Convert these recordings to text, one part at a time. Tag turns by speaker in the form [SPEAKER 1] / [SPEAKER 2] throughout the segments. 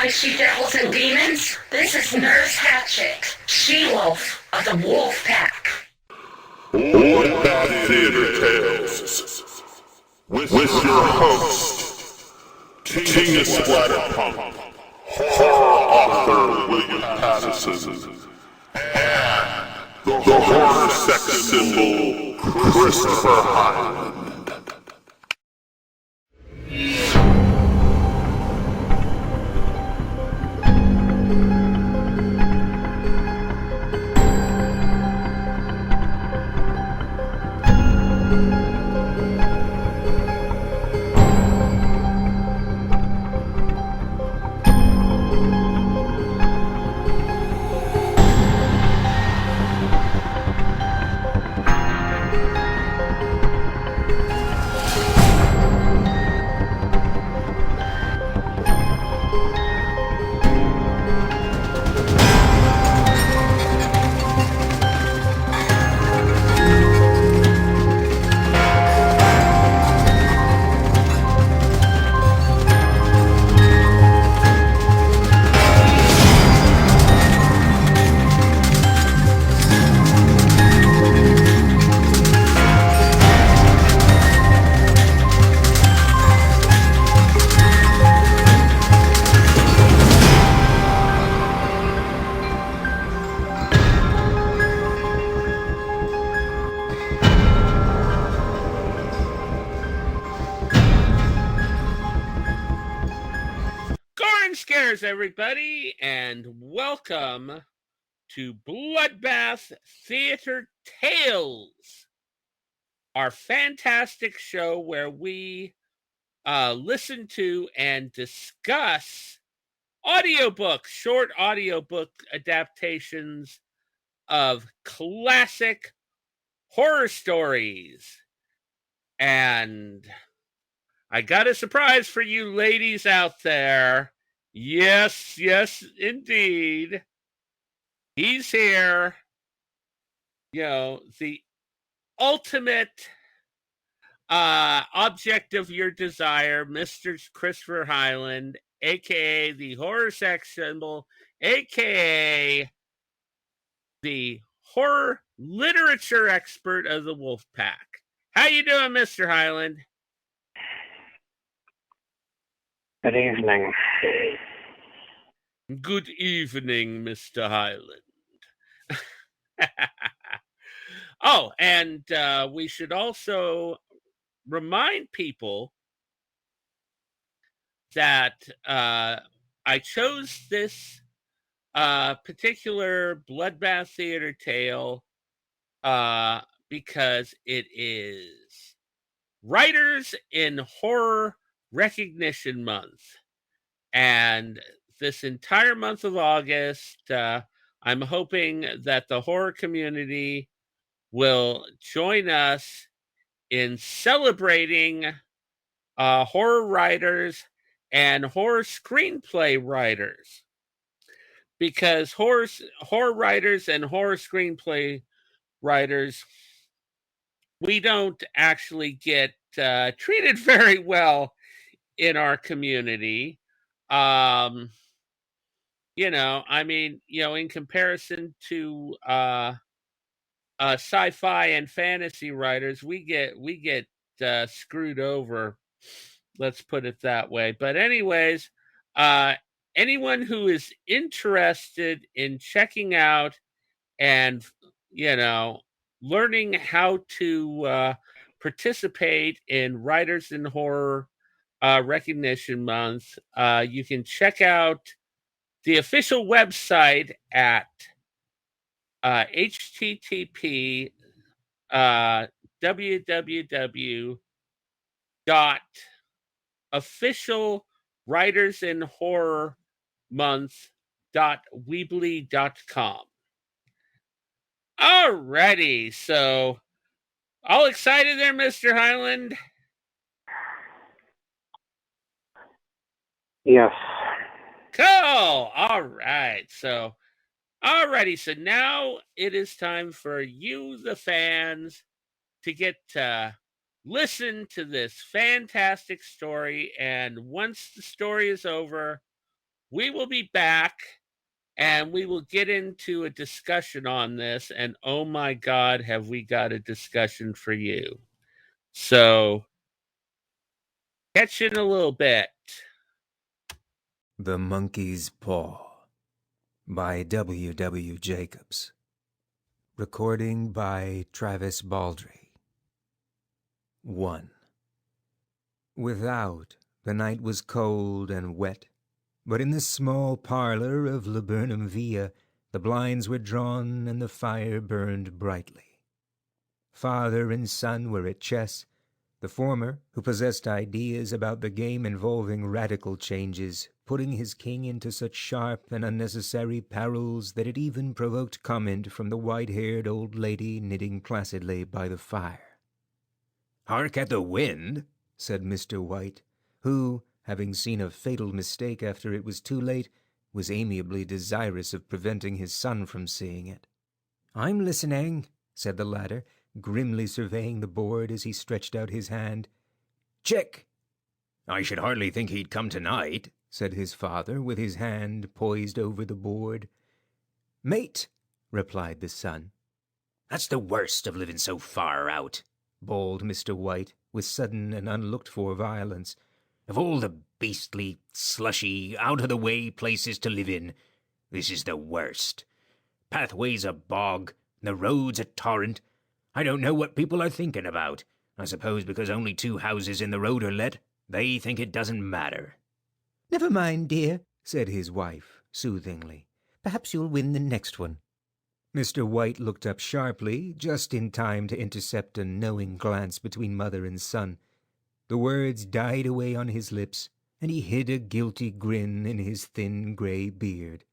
[SPEAKER 1] my she-devils and demons. This is Nurse Hatchet, she-wolf of the Wolf Pack.
[SPEAKER 2] Bloodbath Theater Tales with your host, King of Splatterpunk, horror author William Pattison, and the horror sex symbol Christopher Highland.
[SPEAKER 3] Everybody, and welcome to Bloodbath Theater Tales, our fantastic show where we listen to and discuss short audiobook adaptations of classic horror stories. And I got a surprise for you ladies out there. Yes, indeed. He's here. You know, the ultimate object of your desire, Mr. Christopher Highland, a.k.a. the horror sex symbol, a.k.a. the horror literature expert of the Wolf Pack. How you doing, Mr. Highland?
[SPEAKER 4] Good evening.
[SPEAKER 3] Good evening, Mr. Highland. Oh, and we should also remind people that I chose this particular Bloodbath Theater tale because it is Writers in Horror Recognition Month. And this entire month of August, I'm hoping that the horror community will join us in celebrating horror writers and horror screenplay writers. Because horror writers and horror screenplay writers, we don't actually get treated very well in our community. In comparison to sci-fi and fantasy writers, we get screwed over. Let's put it that way. But anyways, anyone who is interested in checking out and learning how to participate in Writers in Horror Recognition Month, you can check out the official website at http www.officialwritersinhorrormonth.weebly.com. Alrighty, so all excited there, Mr. Highland?
[SPEAKER 4] Yes.
[SPEAKER 3] Cool. Alrighty, so now it is time for you, the fans, to get to listen to this fantastic story. And once the story is over, we will be back and we will get into a discussion on this. And oh my God, have we got a discussion for you. So, catch you in a little bit.
[SPEAKER 5] The Monkey's Paw by W.W.Jacobs. Recording by Travis Baldry. 1. Without, the night was cold and wet, but in the small parlor of Laburnum Villa, the blinds were drawn and the fire burned brightly. Father and son were at chess, the former, who possessed ideas about the game involving radical changes, putting his king into such sharp and unnecessary perils that it even provoked comment from the white-haired old lady knitting placidly by the fire. "Hark at the wind," said Mr. White, who, having seen a fatal mistake after it was too late, was amiably desirous of preventing his son from seeing it. "I'm listening," said the latter, grimly surveying the board as he stretched out his hand. "Check." "I should hardly think he'd come tonight," said his father, with his hand poised over the board. "Mate," replied the son. "That's the worst of living so far out," bawled Mr. White, with sudden and unlooked-for violence. "Of all the beastly, slushy, out-of-the-way places to live in, this is the worst. Pathway's a bog, and the road's a torrent. I don't know what people are thinking about. I suppose because only 2 houses in the road are let, they think it doesn't matter." "Never mind, dear," said his wife, soothingly. "Perhaps you'll win the next one." Mr. White looked up sharply, just in time to intercept a knowing glance between mother and son. The words died away on his lips, and he hid a guilty grin in his thin gray beard.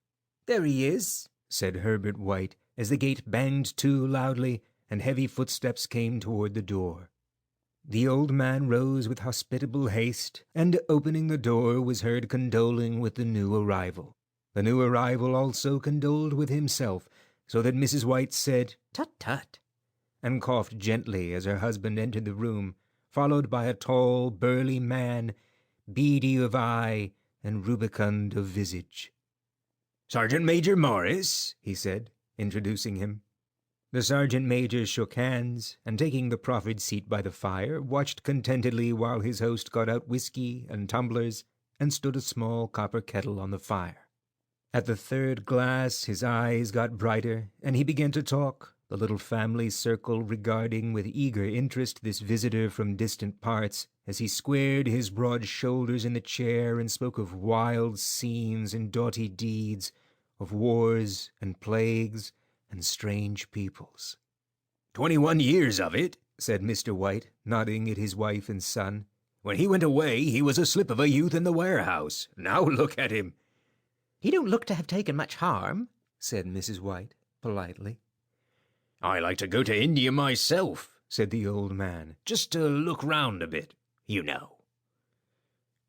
[SPEAKER 5] "There he is," said Herbert White, as the gate banged to loudly, and heavy footsteps came toward the door. The old man rose with hospitable haste, and opening the door was heard condoling with the new arrival. The new arrival also condoled with himself, so that Mrs. White said, "Tut, tut," and coughed gently as her husband entered the room, followed by a tall, burly man, beady of eye and rubicund of visage. "Sergeant Major Morris," he said, introducing him. The sergeant major shook hands, and taking the proffered seat by the fire, watched contentedly while his host got out whiskey and tumblers and stood a small copper kettle on the fire. At the 3rd glass his eyes got brighter, and he began to talk, the little family circle regarding with eager interest this visitor from distant parts, as he squared his broad shoulders in the chair and spoke of wild scenes and doughty deeds, of wars and plagues and strange peoples. 21 years of it," said Mr. White, nodding at his wife and son. "When he went away, he was a slip of a youth in the warehouse. Now look at him." "He don't look to have taken much harm," said Mrs. White, politely. "I like to go to India myself," said the old man, "just to look round a bit, you know."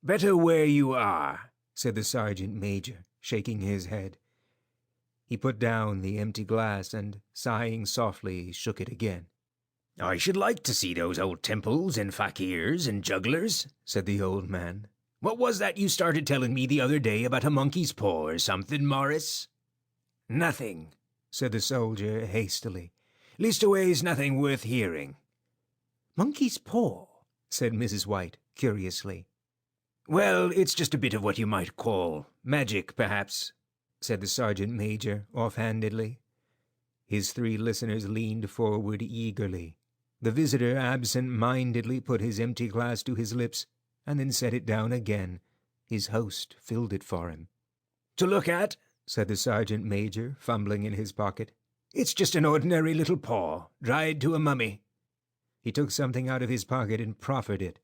[SPEAKER 5] "Better where you are," said the sergeant major, shaking his head. He put down the empty glass and, sighing softly, shook it again. "I should like to see those old temples and fakirs and jugglers," said the old man. "What was that you started telling me the other day about a monkey's paw or something, Morris?" "Nothing," said the soldier hastily. "Leastways, nothing worth hearing." "Monkey's paw?" said Mrs. White, curiously. "Well, it's just a bit of what you might call magic, perhaps," said the sergeant major offhandedly. His 3 listeners leaned forward eagerly. The visitor absent-mindedly put his empty glass to his lips, and then set it down again. His host filled it for him. "To look at," said the sergeant major, fumbling in his pocket. "It's just an ordinary little paw, dried to a mummy." He took something out of his pocket and proffered it.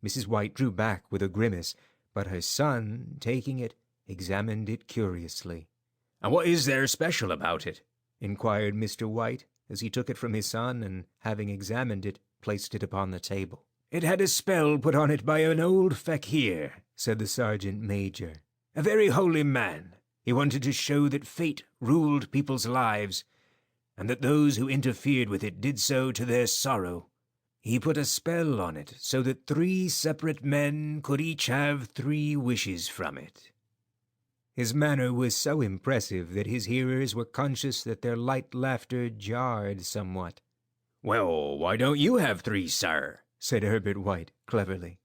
[SPEAKER 5] Mrs. White drew back with a grimace, but her son, taking it, examined it curiously. "And what is there special about it?" inquired Mr. White, as he took it from his son and, having examined it, placed it upon the table. "It had a spell put on it by an old fakir," said the sergeant major. "A very holy man. He wanted to show that fate ruled people's lives, and that those who interfered with it did so to their sorrow. He put a spell on it so that 3 separate men could each have 3 wishes from it." His manner was so impressive that his hearers were conscious that their light laughter jarred somewhat. "Well, why don't you have 3, sir?" said Herbert White cleverly.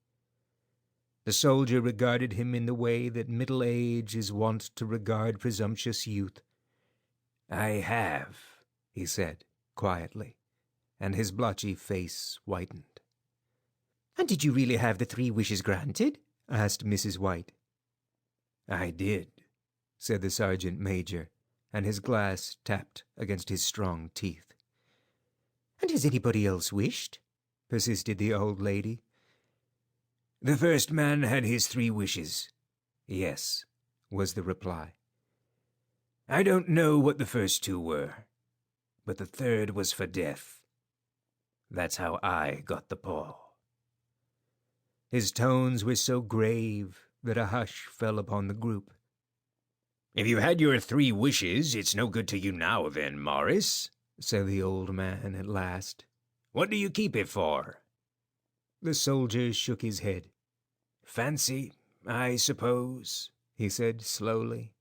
[SPEAKER 5] The soldier regarded him in the way that middle age is wont to regard presumptuous youth. "I have," he said quietly, and his blotchy face whitened. "And did you really have the 3 wishes granted?" asked Mrs. White. "I did," said the sergeant major, and his glass tapped against his strong teeth. "And has anybody else wished?" persisted the old lady. "The first man had his 3 wishes. Yes," was the reply. "I don't know what the first 2 were, but the third was for death. That's how I got the paw." His tones were so grave that a hush fell upon the group. "If you had your 3 wishes, it's no good to you now then, Morris," said the old man at last. "What do you keep it for?" The soldier shook his head. "Fancy, I suppose," he said slowly.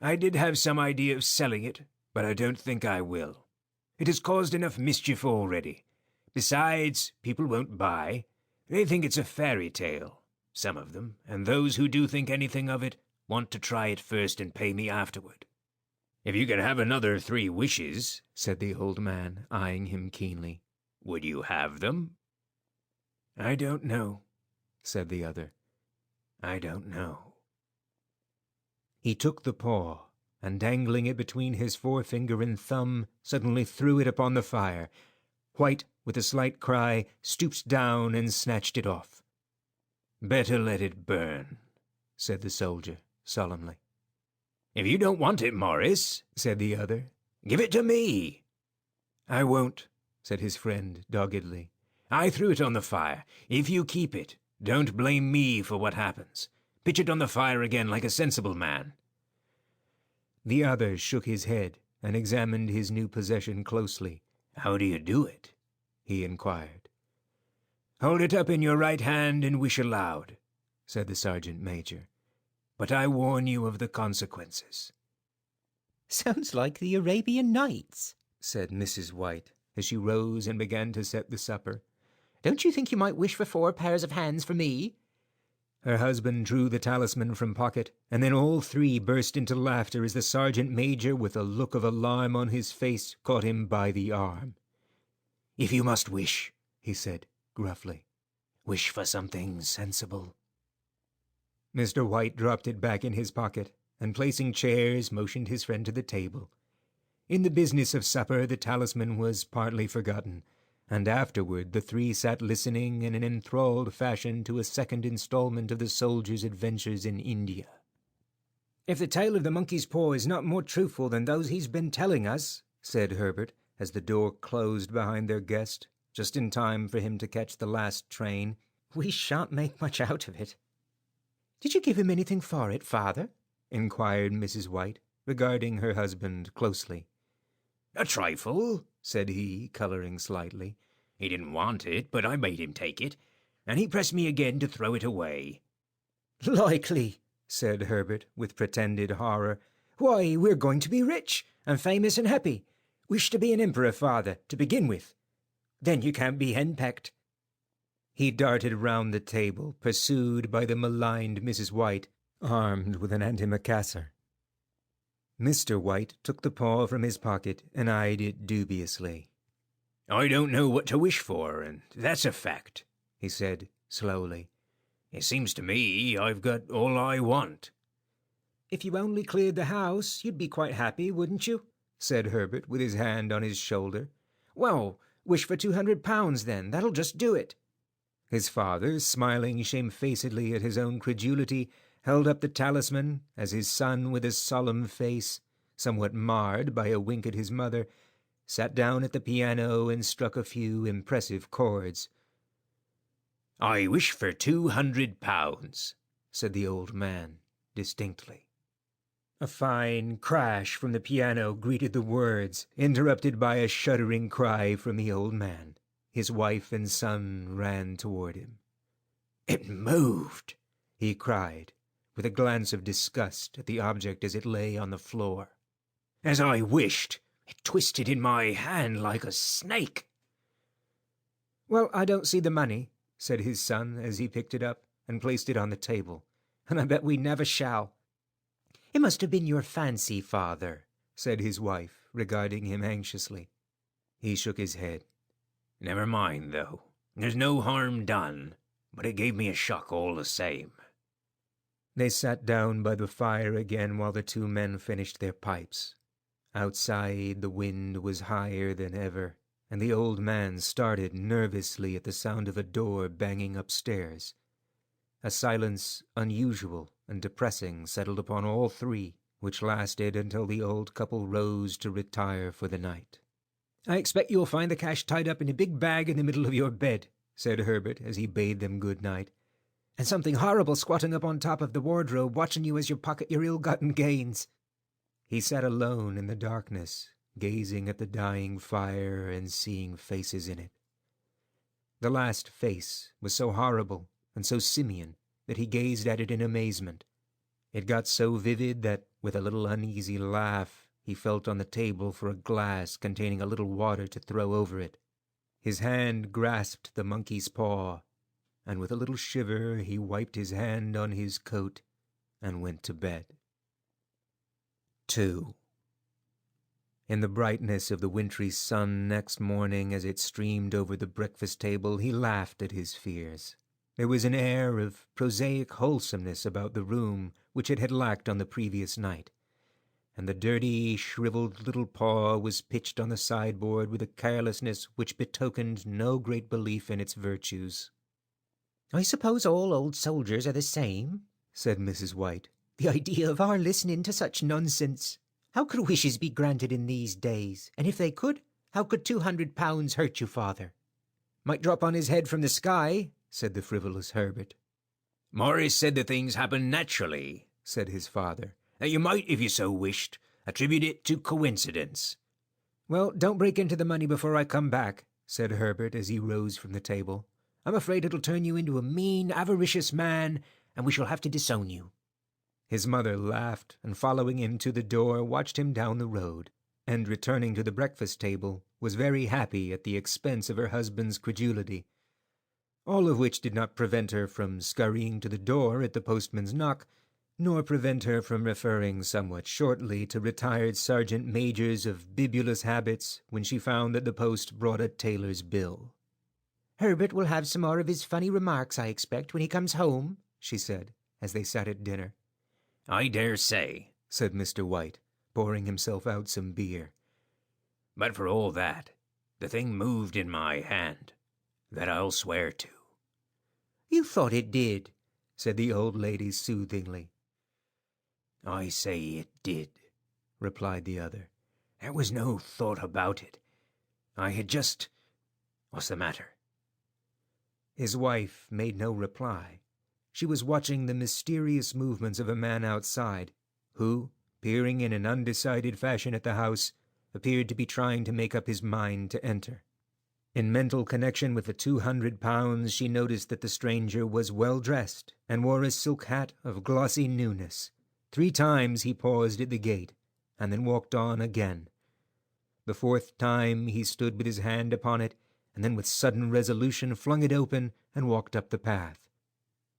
[SPEAKER 5] "I did have some idea of selling it, but I don't think I will. It has caused enough mischief already. Besides, people won't buy. They think it's a fairy tale, some of them, and those who do think anything of it want to try it first and pay me afterward." "If you could have another 3 wishes," said the old man, eyeing him keenly, "would you have them?" "I don't know," said the other. "I don't know." He took the paw, and dangling it between his forefinger and thumb, suddenly threw it upon the fire. White, with a slight cry, stooped down and snatched it off. "Better let it burn," said the soldier solemnly. "If you don't want it, Morris," said the other, "give it to me." "I won't," said his friend doggedly. "I threw it on the fire. If you keep it, don't blame me for what happens. Pitch it on the fire again like a sensible man." The other shook his head and examined his new possession closely. "How do you do it?" he inquired. "Hold it up in your right hand and wish aloud," said the sergeant major. "But I warn you of the consequences."
[SPEAKER 6] "Sounds like the Arabian Nights,"
[SPEAKER 5] said Mrs. White, as she rose and began to set the supper.
[SPEAKER 6] "Don't you think you might wish for 4 pairs of hands for me?"
[SPEAKER 5] Her husband drew the talisman from pocket, and then all 3 burst into laughter as the sergeant major, with a look of alarm on his face, caught him by the arm. "If you must wish," he said gruffly, "wish for something sensible." Mr. White dropped it back in his pocket, and placing chairs, motioned his friend to the table. In the business of supper, the talisman was partly forgotten, and afterward the 3 sat listening in an enthralled fashion to a second installment of the soldier's adventures in India. "If the tale of the monkey's paw is not more truthful than those he's been telling us," said Herbert, as the door closed behind their guest, just in time for him to catch the last train,
[SPEAKER 6] "we shan't make much out of it."
[SPEAKER 5] "Did you give him anything for it, father?" inquired Mrs. White, regarding her husband closely. "A trifle," said he, coloring slightly. "He didn't want it, but I made him take it, and he pressed me again to throw it away."
[SPEAKER 6] "Likely,"
[SPEAKER 5] said Herbert, with pretended horror.
[SPEAKER 6] "Why, we're going to be rich, and famous and happy. Wish to be an emperor, father, to begin with. Then you can't be henpecked."
[SPEAKER 5] He darted round the table, pursued by the maligned Mrs. White, armed with an antimacassar. Mr. White took the paw from his pocket and eyed it dubiously. "I don't know what to wish for, and that's a fact," he said slowly. "It seems to me I've got all I want."
[SPEAKER 6] "If you only cleared the house, you'd be quite happy, wouldn't you?"
[SPEAKER 5] said Herbert, with his hand on his shoulder.
[SPEAKER 6] "Well, wish for £200 then. That'll just do it."
[SPEAKER 5] His father, smiling shamefacedly at his own credulity, held up the talisman as his son, with a solemn face, somewhat marred by a wink at his mother, sat down at the piano and struck a few impressive chords. "I wish for £200, said the old man, distinctly. A fine crash from the piano greeted the words, interrupted by a shuddering cry from the old man. His wife and son ran toward him. "It moved," he cried, with a glance of disgust at the object as it lay on the floor. "As I wished. It twisted in my hand like a snake." "Well, I don't see the money," said his son as he picked it up and placed it on the table, "and I bet we never shall." "It must have been your fancy, father," said his wife, regarding him anxiously. He shook his head. "Never mind, though. There's no harm done, but it gave me a shock all the same." They sat down by the fire again while the two men finished their pipes. Outside, the wind was higher than ever, and the old man started nervously at the sound of a door banging upstairs. A silence unusual and depressing settled upon all three, which lasted until the old couple rose to retire for the night. "I expect you'll find the cash tied up in a big bag in the middle of your bed," said Herbert as he bade them good night, "and something horrible squatting up on top of the wardrobe watching you as you pocket your ill-gotten gains." He sat alone in the darkness, gazing at the dying fire and seeing faces in it. The last face was so horrible and so simian that he gazed at it in amazement. It got so vivid that, with a little uneasy laugh, he felt on the table for a glass containing a little water to throw over it. His hand grasped the monkey's paw, and with a little shiver he wiped his hand on his coat and went to bed. 2. In the brightness of the wintry sun next morning as it streamed over the breakfast table, he laughed at his fears. There was an air of prosaic wholesomeness about the room which it had lacked on the previous night, and the dirty, shriveled little paw was pitched on the sideboard with a carelessness which betokened no great belief in its virtues. "I suppose all old soldiers are the same," said Mrs. White. "The idea of our listening to such nonsense! How could wishes be granted in these days? And if they could, how could £200 hurt you, father?" "Might drop on his head from the sky," said the frivolous Herbert.
[SPEAKER 6] "Morris said the things happened naturally," said his father. "That you might, if you so wished, attribute it to coincidence."
[SPEAKER 5] "Well, don't break into the money before I come back," said Herbert as he rose from the table. "I'm afraid it'll turn you into a mean, avaricious man, and we shall have to disown you." His mother laughed, and following him to the door, watched him down the road, and returning to the breakfast table, was very happy at the expense of her husband's credulity. All of which did not prevent her from scurrying to the door at the postman's knock, nor prevent her from referring somewhat shortly to retired sergeant majors of bibulous habits when she found that the post brought a tailor's bill. "Herbert will have some more of his funny remarks, I expect, when he comes home," she said, as they sat at dinner.
[SPEAKER 6] "I dare say,"
[SPEAKER 5] said Mr. White, pouring himself out some beer.
[SPEAKER 6] "But for all that, the thing moved in my hand. That I'll swear to."
[SPEAKER 5] "You thought it did," said the old lady soothingly.
[SPEAKER 6] "I say it did," replied the other. "There was no thought about it. I had just... What's the matter?"
[SPEAKER 5] His wife made no reply. She was watching the mysterious movements of a man outside, who, peering in an undecided fashion at the house, appeared to be trying to make up his mind to enter. In mental connection with the £200, she noticed that the stranger was well dressed and wore a silk hat of glossy newness. 3 times he paused at the gate, and then walked on again. The 4th time he stood with his hand upon it, and then with sudden resolution flung it open and walked up the path.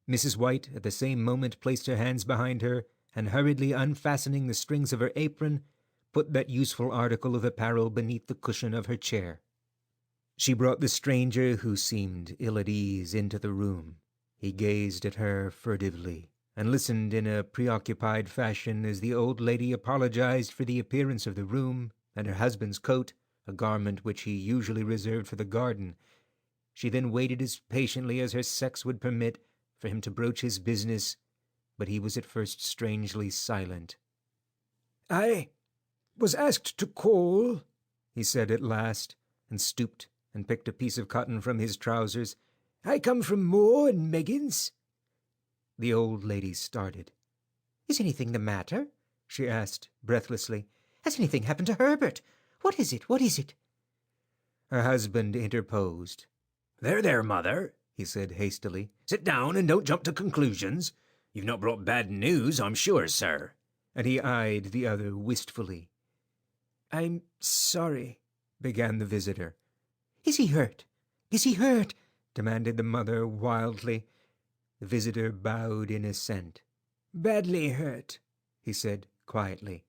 [SPEAKER 5] Mrs. White at the same moment placed her hands behind her, and hurriedly unfastening the strings of her apron, put that useful article of apparel beneath the cushion of her chair. She brought the stranger, who seemed ill at ease, into the room. He gazed at her furtively, and listened in a preoccupied fashion as the old lady apologized for the appearance of the room and her husband's coat, a garment which he usually reserved for the garden. She then waited as patiently as her sex would permit for him to broach his business, but he was at first strangely silent. "I was asked to call," he said at last, and stooped and picked a piece of cotton from his trousers. "I come from Moore and Meggins." The old lady started. "Is anything the matter?" she asked breathlessly. "Has anything happened to Herbert? What is it? What is it?" Her husband interposed.
[SPEAKER 6] There, mother," he said hastily. "Sit down and don't jump to conclusions. You've not brought bad news, I'm sure, sir.
[SPEAKER 5] And he eyed the other wistfully. "I'm sorry," began the visitor. "Is he hurt? Is he hurt?" demanded the mother wildly. The visitor bowed in assent. "Badly hurt," he said quietly.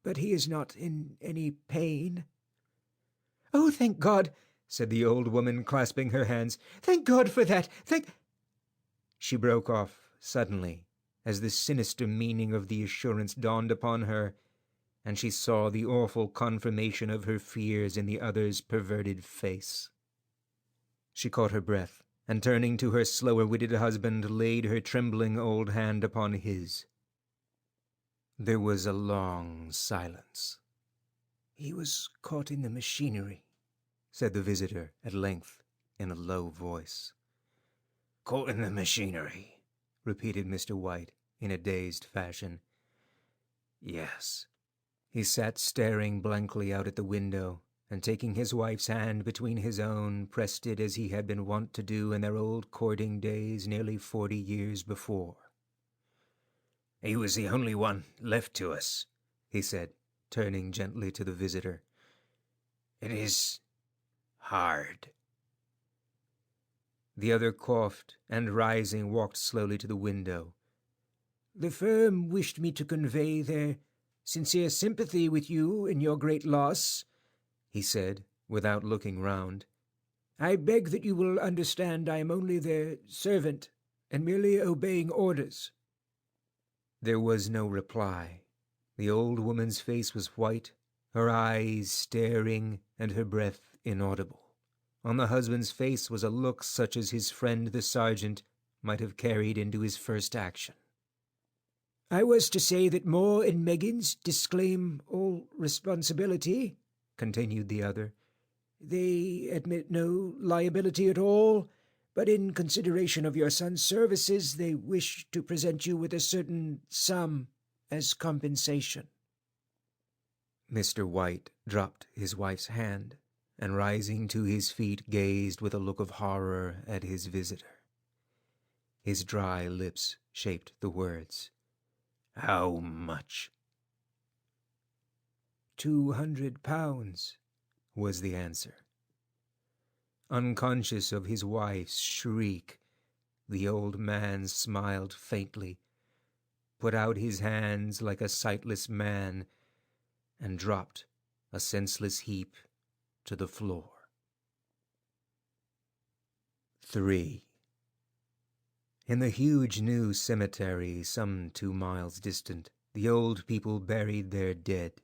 [SPEAKER 5] "But he is not in any pain." "Oh, thank God," said the old woman, clasping her hands. "Thank God for that. She broke off suddenly, as the sinister meaning of the assurance dawned upon her, and she saw the awful confirmation of her fears in the other's perverted face. She caught her breath, and turning to her slower-witted husband, laid her trembling old hand upon his. There was a long silence. "He was caught in the machinery," said the visitor at length in a low voice.
[SPEAKER 6] "Caught in the machinery,"
[SPEAKER 5] repeated Mr. White in a dazed fashion.
[SPEAKER 6] "Yes."
[SPEAKER 5] He sat staring blankly out at the window, and taking his wife's hand between his own, pressed it as he had been wont to do in their old courting days nearly 40 years before.
[SPEAKER 6] "He was the only one left to us,"
[SPEAKER 5] he said, turning gently to the visitor.
[SPEAKER 6] "It is hard."
[SPEAKER 5] The other coughed, and rising walked slowly to the window. "The firm wished me to convey their sincere sympathy with you in your great loss," he said, without looking round. "I beg that you will understand I am only their servant, and merely obeying orders." There was no reply. The old woman's face was white, her eyes staring, and her breath inaudible. On the husband's face was a look such as his friend the sergeant might have carried into his first action. "I was to say that Moore and Meggins disclaim all responsibility," continued the other. "They admit no liability at all, but in consideration of your son's services, they wish to present you with a certain sum as compensation." Mr. White dropped his wife's hand, and rising to his feet gazed with a look of horror at his visitor. His dry lips shaped the words.
[SPEAKER 6] "How much?"
[SPEAKER 5] £200, was the answer. Unconscious of his wife's shriek, the old man smiled faintly, put out his hands like a sightless man, and dropped, a senseless heap, to the floor. 3. In the huge new cemetery, some 2 miles distant, the old people buried their dead,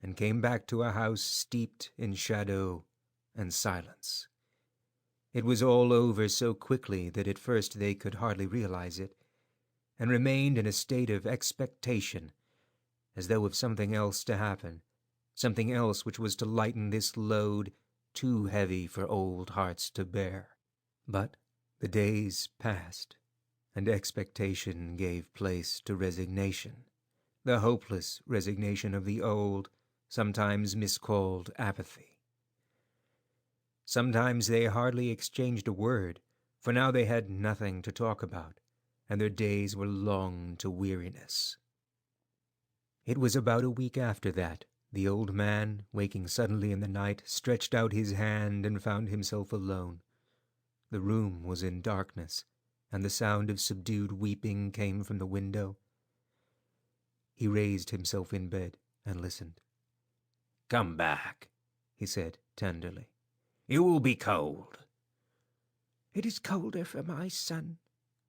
[SPEAKER 5] and came back to a house steeped in shadow and silence. It was all over so quickly that at first they could hardly realize it, and remained in a state of expectation, as though of something else to happen, something else which was to lighten this load too heavy for old hearts to bear. But the days passed, and expectation gave place to resignation, the hopeless resignation of the old, sometimes miscalled apathy. Sometimes they hardly exchanged a word, for now they had nothing to talk about, and their days were long to weariness. It was about a week after that the old man, waking suddenly in the night, stretched out his hand and found himself alone. The room was in darkness, and the sound of subdued weeping came from the window. He raised himself in bed and listened.
[SPEAKER 6] "Come back,"
[SPEAKER 5] he said tenderly.
[SPEAKER 6] "You will be cold."
[SPEAKER 5] "It is colder for my son,"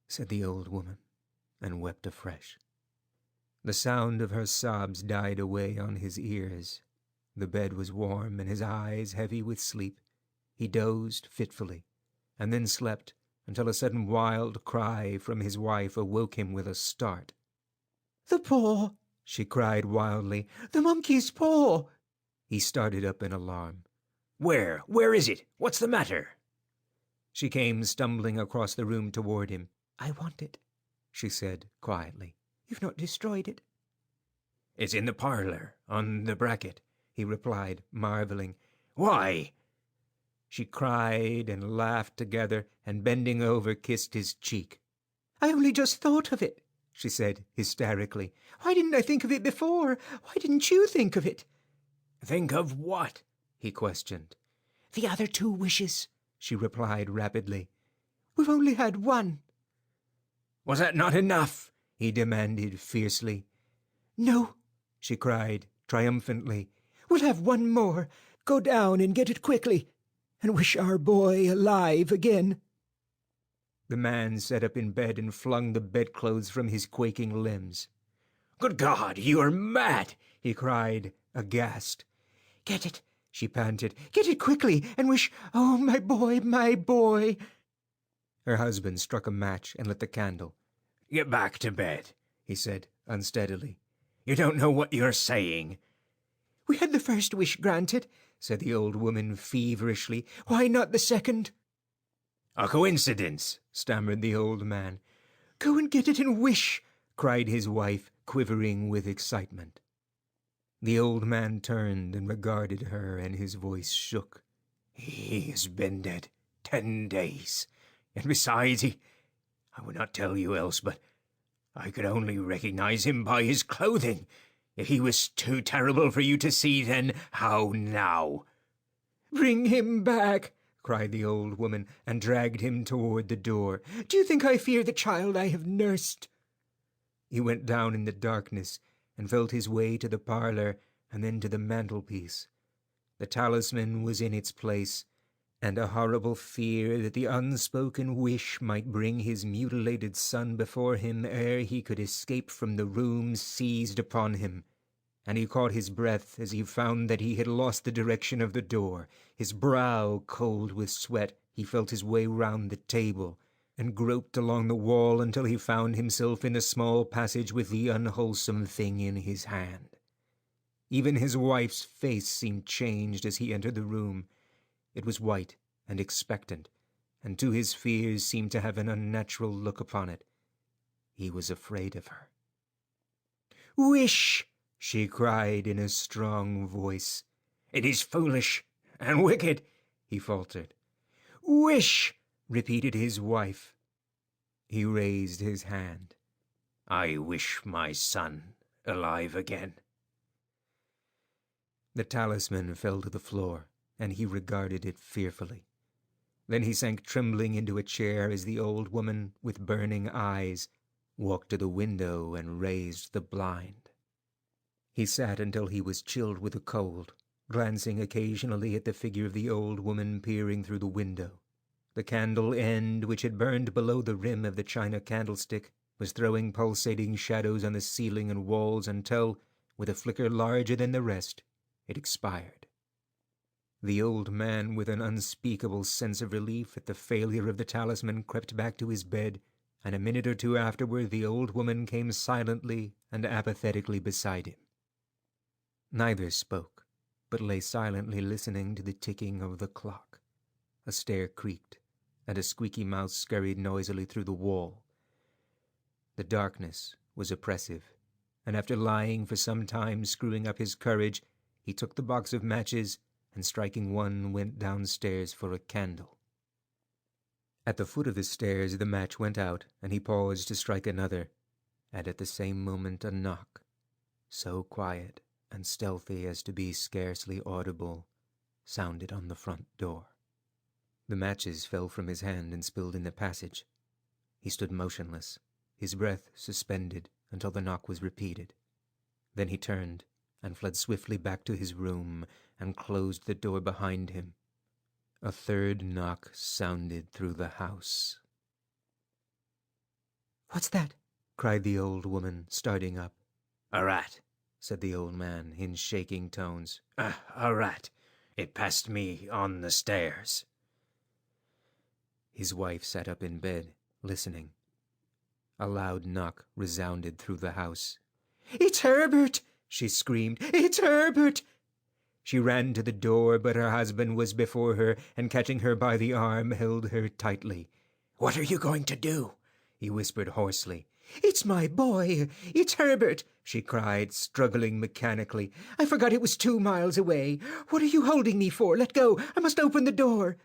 [SPEAKER 5] said the old woman, and wept afresh. The sound of her sobs died away on his ears. The bed was warm, and his eyes heavy with sleep. He dozed fitfully, and then slept until a sudden wild cry from his wife awoke him with a start. "The paw!" she cried wildly. "The monkey's paw!" He started up in alarm.
[SPEAKER 6] Where is it? What's the matter?"
[SPEAKER 5] She came stumbling across the room toward him. "I want it," she said quietly. "You've not destroyed it?"
[SPEAKER 6] "It's in the parlor, on the bracket,"
[SPEAKER 5] he replied, marveling.
[SPEAKER 6] "Why?"
[SPEAKER 5] She cried and laughed together, and bending over kissed his cheek. I only just thought of it, she said hysterically. Why didn't I think of it before? Why didn't you think of it?
[SPEAKER 6] Think of what? He questioned.
[SPEAKER 5] The other 2 wishes, she replied rapidly. We've only had one.
[SPEAKER 6] Was that not enough? He demanded fiercely.
[SPEAKER 5] No, she cried triumphantly. We'll have one more. Go down and get it quickly, and wish our boy alive again.
[SPEAKER 6] The man sat up in bed and flung the bedclothes from his quaking limbs. Good God, you are mad! He cried, aghast.
[SPEAKER 5] Get it, she panted. Get it quickly, and wish, oh, my boy, my boy.
[SPEAKER 6] Her husband struck a match and lit the candle. Get back to bed, he said unsteadily. You don't know what you're saying.
[SPEAKER 5] We had the first wish granted, said the old woman feverishly. Why not the second?
[SPEAKER 6] A coincidence, stammered the old man.
[SPEAKER 5] Go and get it and wish,
[SPEAKER 6] cried his wife, quivering with excitement. The old man turned and regarded her, and his voice shook. He has been dead 10 days, and besides, I would not tell you else, but I could only recognize him by his clothing. If he was too terrible for you to see, then how now?
[SPEAKER 5] Bring him back,
[SPEAKER 6] cried the old woman, and dragged him toward the door.
[SPEAKER 5] Do you think I fear the child I have nursed?
[SPEAKER 6] He went down in the darkness and felt his way to the parlor and then to the mantelpiece. The talisman was in its place, and a horrible fear that the unspoken wish might bring his mutilated son before him ere he could escape from the room seized upon him, and he caught his breath as he found that he had lost the direction of the door. His brow cold with sweat, he felt his way round the table, and groped along the wall until he found himself in the small passage with the unwholesome thing in his hand. Even his wife's face seemed changed as he entered the room. It was white and expectant, and to his fears seemed to have an unnatural look upon it. He was afraid of her.
[SPEAKER 5] Wish,
[SPEAKER 6] she cried in a strong voice. It is foolish and wicked, he faltered.
[SPEAKER 5] Wish,
[SPEAKER 6] repeated his wife. He raised his hand. I wish my son alive again. The talisman fell to the floor, and he regarded it fearfully. Then he sank trembling into a chair as the old woman, with burning eyes, walked to the window and raised the blind. He sat until he was chilled with the cold, glancing occasionally at the figure of the old woman peering through the window. The candle end, which had burned below the rim of the china candlestick, was throwing pulsating shadows on the ceiling and walls until, with a flicker larger than the rest, it expired. The old man, with an unspeakable sense of relief at the failure of the talisman, crept back to his bed, and a minute or two afterward the old woman came silently and apathetically beside him. Neither spoke, but lay silently listening to the ticking of the clock. A stair creaked, and a squeaky mouse scurried noisily through the wall. The darkness was oppressive, and after lying for some time screwing up his courage, he took the box of matches and, striking one, went downstairs for a candle. At the foot of the stairs the match went out, and he paused to strike another, and at the same moment a knock, so quiet and stealthy as to be scarcely audible, sounded on the front door. The matches fell from his hand and spilled in the passage. He stood motionless, his breath suspended until the knock was repeated. Then he turned and fled swiftly back to his room and closed the door behind him. A third knock sounded through the house.
[SPEAKER 5] "What's that?"
[SPEAKER 6] cried the old woman, starting up. "A rat," said the old man in shaking tones. A rat. It passed me on the stairs." His wife sat up in bed, listening. A loud knock resounded through the house.
[SPEAKER 5] "It's Herbert!" she screamed. "It's Herbert!"
[SPEAKER 6] She ran to the door, but her husband was before her, and catching her by the arm, held her tightly. "What are you going to do?" he whispered hoarsely.
[SPEAKER 5] "It's my boy! It's Herbert!" she cried, struggling mechanically. "I forgot it was 2 miles away. What are you holding me for? Let go! I must open the door!"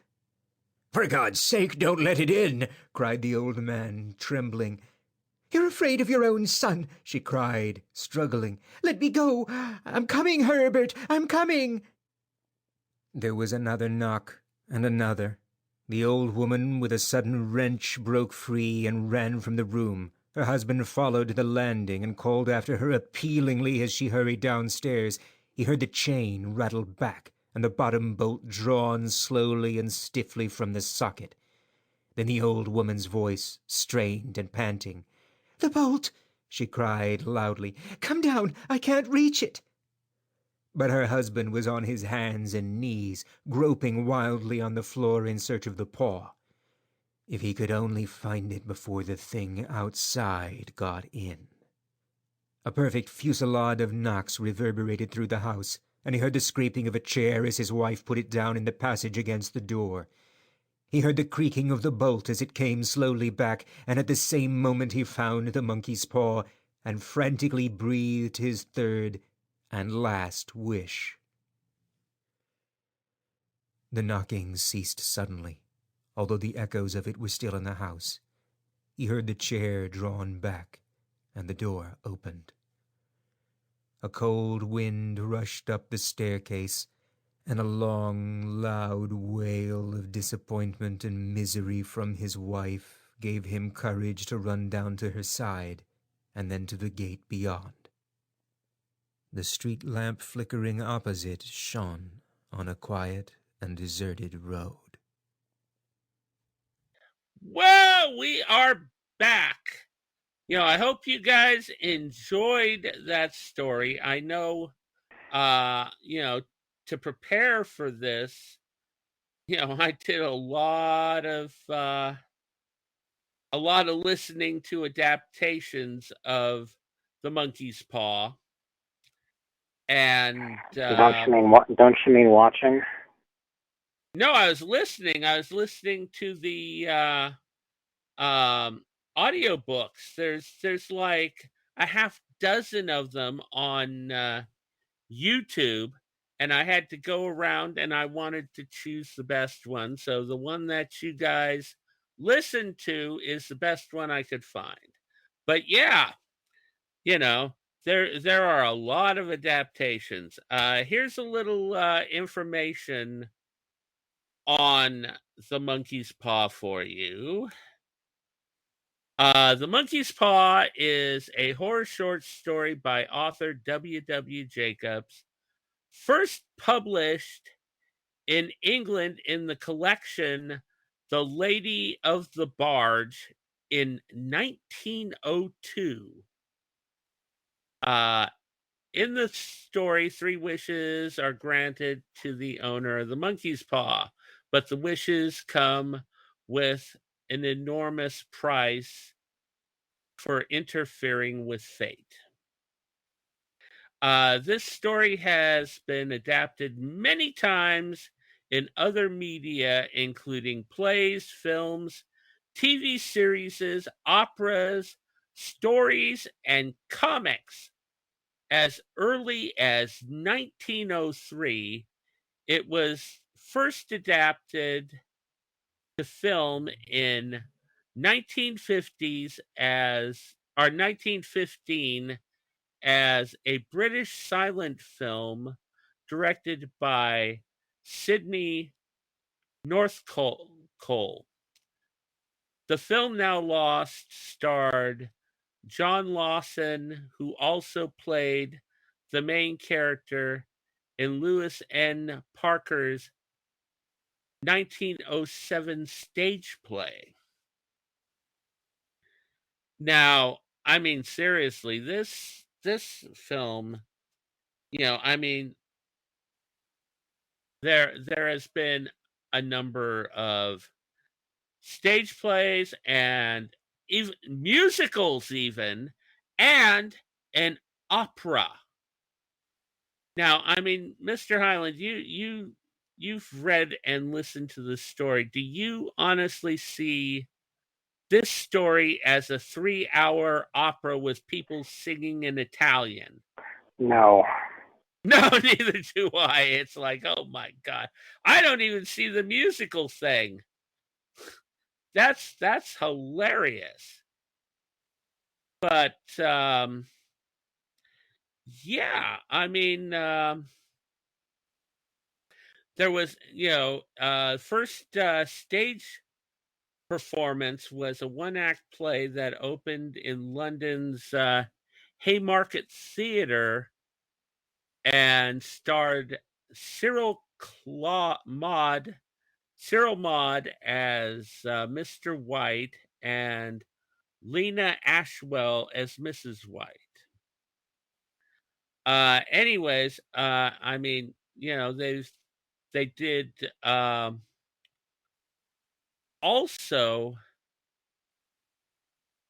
[SPEAKER 5] "For God's sake, don't let it in!" cried the old man, trembling. "You're afraid of your own son," she cried, struggling. "Let me go! I'm coming, Herbert! I'm coming!" There was another knock, and another. The old woman, with a sudden wrench, broke free and ran from the room. Her husband followed to the landing and called after her appealingly as she hurried downstairs. He heard the chain rattle back and the bottom bolt drawn slowly and stiffly from the socket. Then the old woman's voice, strained and panting. "The bolt!" she cried loudly. "Come down! I can't reach it!" But her husband was on his hands and knees, groping wildly on the floor in search of the paw. If he could only find it before the thing outside got in. A perfect fusillade of knocks reverberated through the house, and he heard the scraping of a chair as his wife put it down in the passage against the door. He heard the creaking of the bolt as it came slowly back, and at the same moment he found the monkey's paw and frantically breathed his third and last wish. The knocking ceased suddenly, although the echoes of it were still in the house. He heard the chair drawn back, and the door opened. A cold wind rushed up the staircase, and a long, loud wail of disappointment and misery from his wife gave him courage to run down to her side, and then to the gate beyond. The street lamp flickering opposite shone on a quiet and deserted road.
[SPEAKER 3] Well, we are back. I hope you guys enjoyed that story. I know, to prepare for this, I did a lot of listening to adaptations of The Monkey's Paw. And
[SPEAKER 4] Don't you mean watching?
[SPEAKER 3] no, I was listening. I was listening to the audiobooks. There's like a half dozen of them on YouTube, and I had to go around and I wanted to choose the best one. So the one that you guys listen to is the best one I could find. But yeah, there are a lot of adaptations. Here's a little information on The Monkey's Paw for you. The Monkey's Paw is a horror short story by author W.W.Jacobs, first published in England in the collection The Lady of the Barge in 1902. In the story, 3 wishes are granted to the owner of the monkey's paw, but the wishes come with an enormous price for interfering with fate. This story has been adapted many times in other media, including plays, films, TV series, operas, stories, and comics. As early as 1903, it was first adapted to film in 1950s or 1915 as a British silent film directed by Sidney Northcole. The film now lost starred John Lawson, who also played the main character in Lewis N. Parker's 1907 stage play. Now, I mean, seriously, this film, I mean, there has been a number of stage plays and even musicals, and an opera. Now, I mean, Mr. Highland, you've read and listened to the story. Do you honestly see this story as a 3-hour opera with people singing in Italian?
[SPEAKER 4] No.
[SPEAKER 3] No, neither do I. It's like, oh my God. I don't even see the musical thing. that's hilarious. But yeah, I mean, there was, first stage performance was a one-act play that opened in London's Haymarket Theatre and starred Cyril Maud as Mr. White and Lena Ashwell as Mrs. White. Anyways, I mean, they did also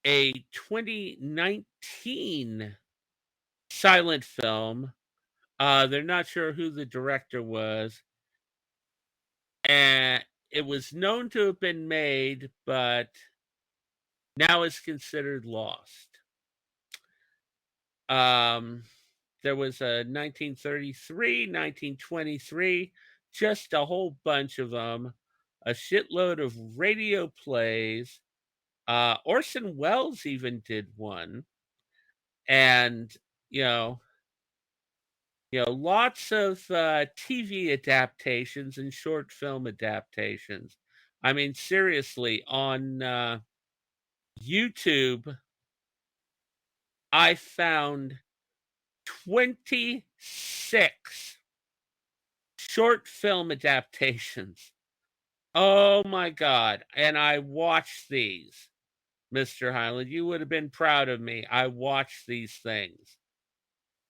[SPEAKER 3] a 2019 silent film. They're not sure who the director was, and it was known to have been made, but now is considered lost. There was a 1933, 1923, just a whole bunch of them, a shitload of radio plays. Orson Welles even did one, and you know, lots of TV adaptations and short film adaptations. I mean, seriously, on YouTube, I found 26 short film adaptations. Oh my God. And I watched these, Mr. Highland. You would have been proud of me. I watched these things.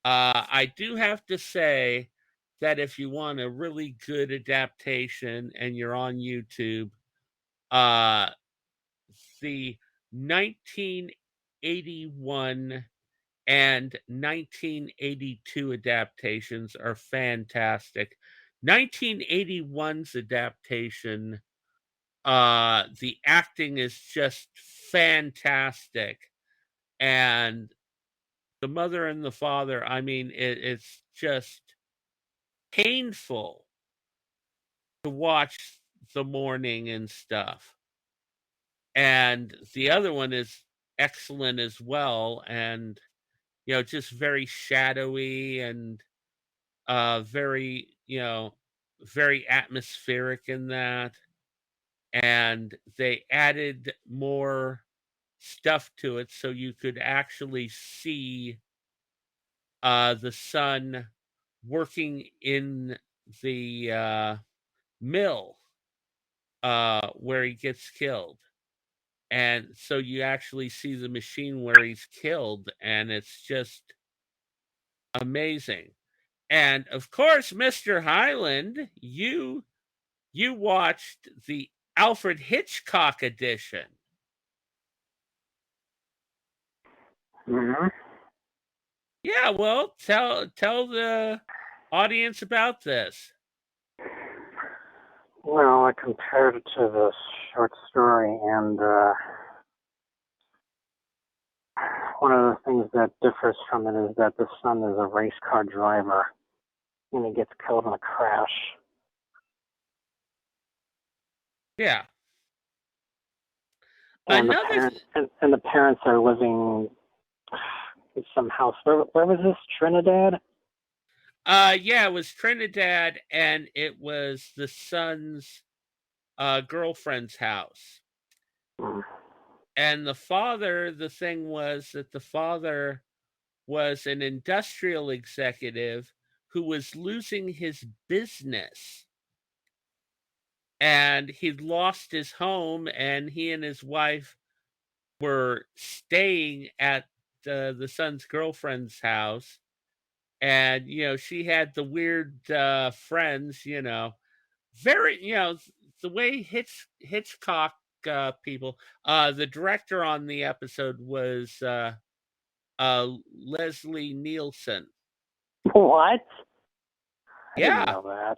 [SPEAKER 3] I do have to say that if you want a really good adaptation and you're on YouTube, the 1981 and 1982 adaptations are fantastic. 1981's adaptation, the acting is just fantastic, and the mother and the father, I mean, it's just painful to watch the mourning and stuff. And the other one is excellent as well, and just very shadowy and very, very atmospheric in that. And they added more stuff to it so you could actually see the son working in the mill where he gets killed. And so you actually see the machine where he's killed, and it's just amazing. And of course, Mr. Highland, you watched the Alfred Hitchcock edition.
[SPEAKER 4] Mm-hmm.
[SPEAKER 3] Yeah, well, tell the audience about this.
[SPEAKER 4] Well, I compared it to the short story, and one of the things that differs from it is that the son is a race car driver, and he gets killed in a crash.
[SPEAKER 3] Yeah.
[SPEAKER 4] And the parents are living in some house. Where was this? Trinidad?
[SPEAKER 3] Yeah, it was Trinidad, and it was the son's girlfriend's house. And the father, the thing was that the father was an industrial executive who was losing his business. And he'd lost his home, and he and his wife were staying at the son's girlfriend's house. And, she had the weird friends, very, the way Hitchcock people, the director on the episode was Leslie Nielsen.
[SPEAKER 4] What? I
[SPEAKER 3] Yeah.
[SPEAKER 4] didn't know that.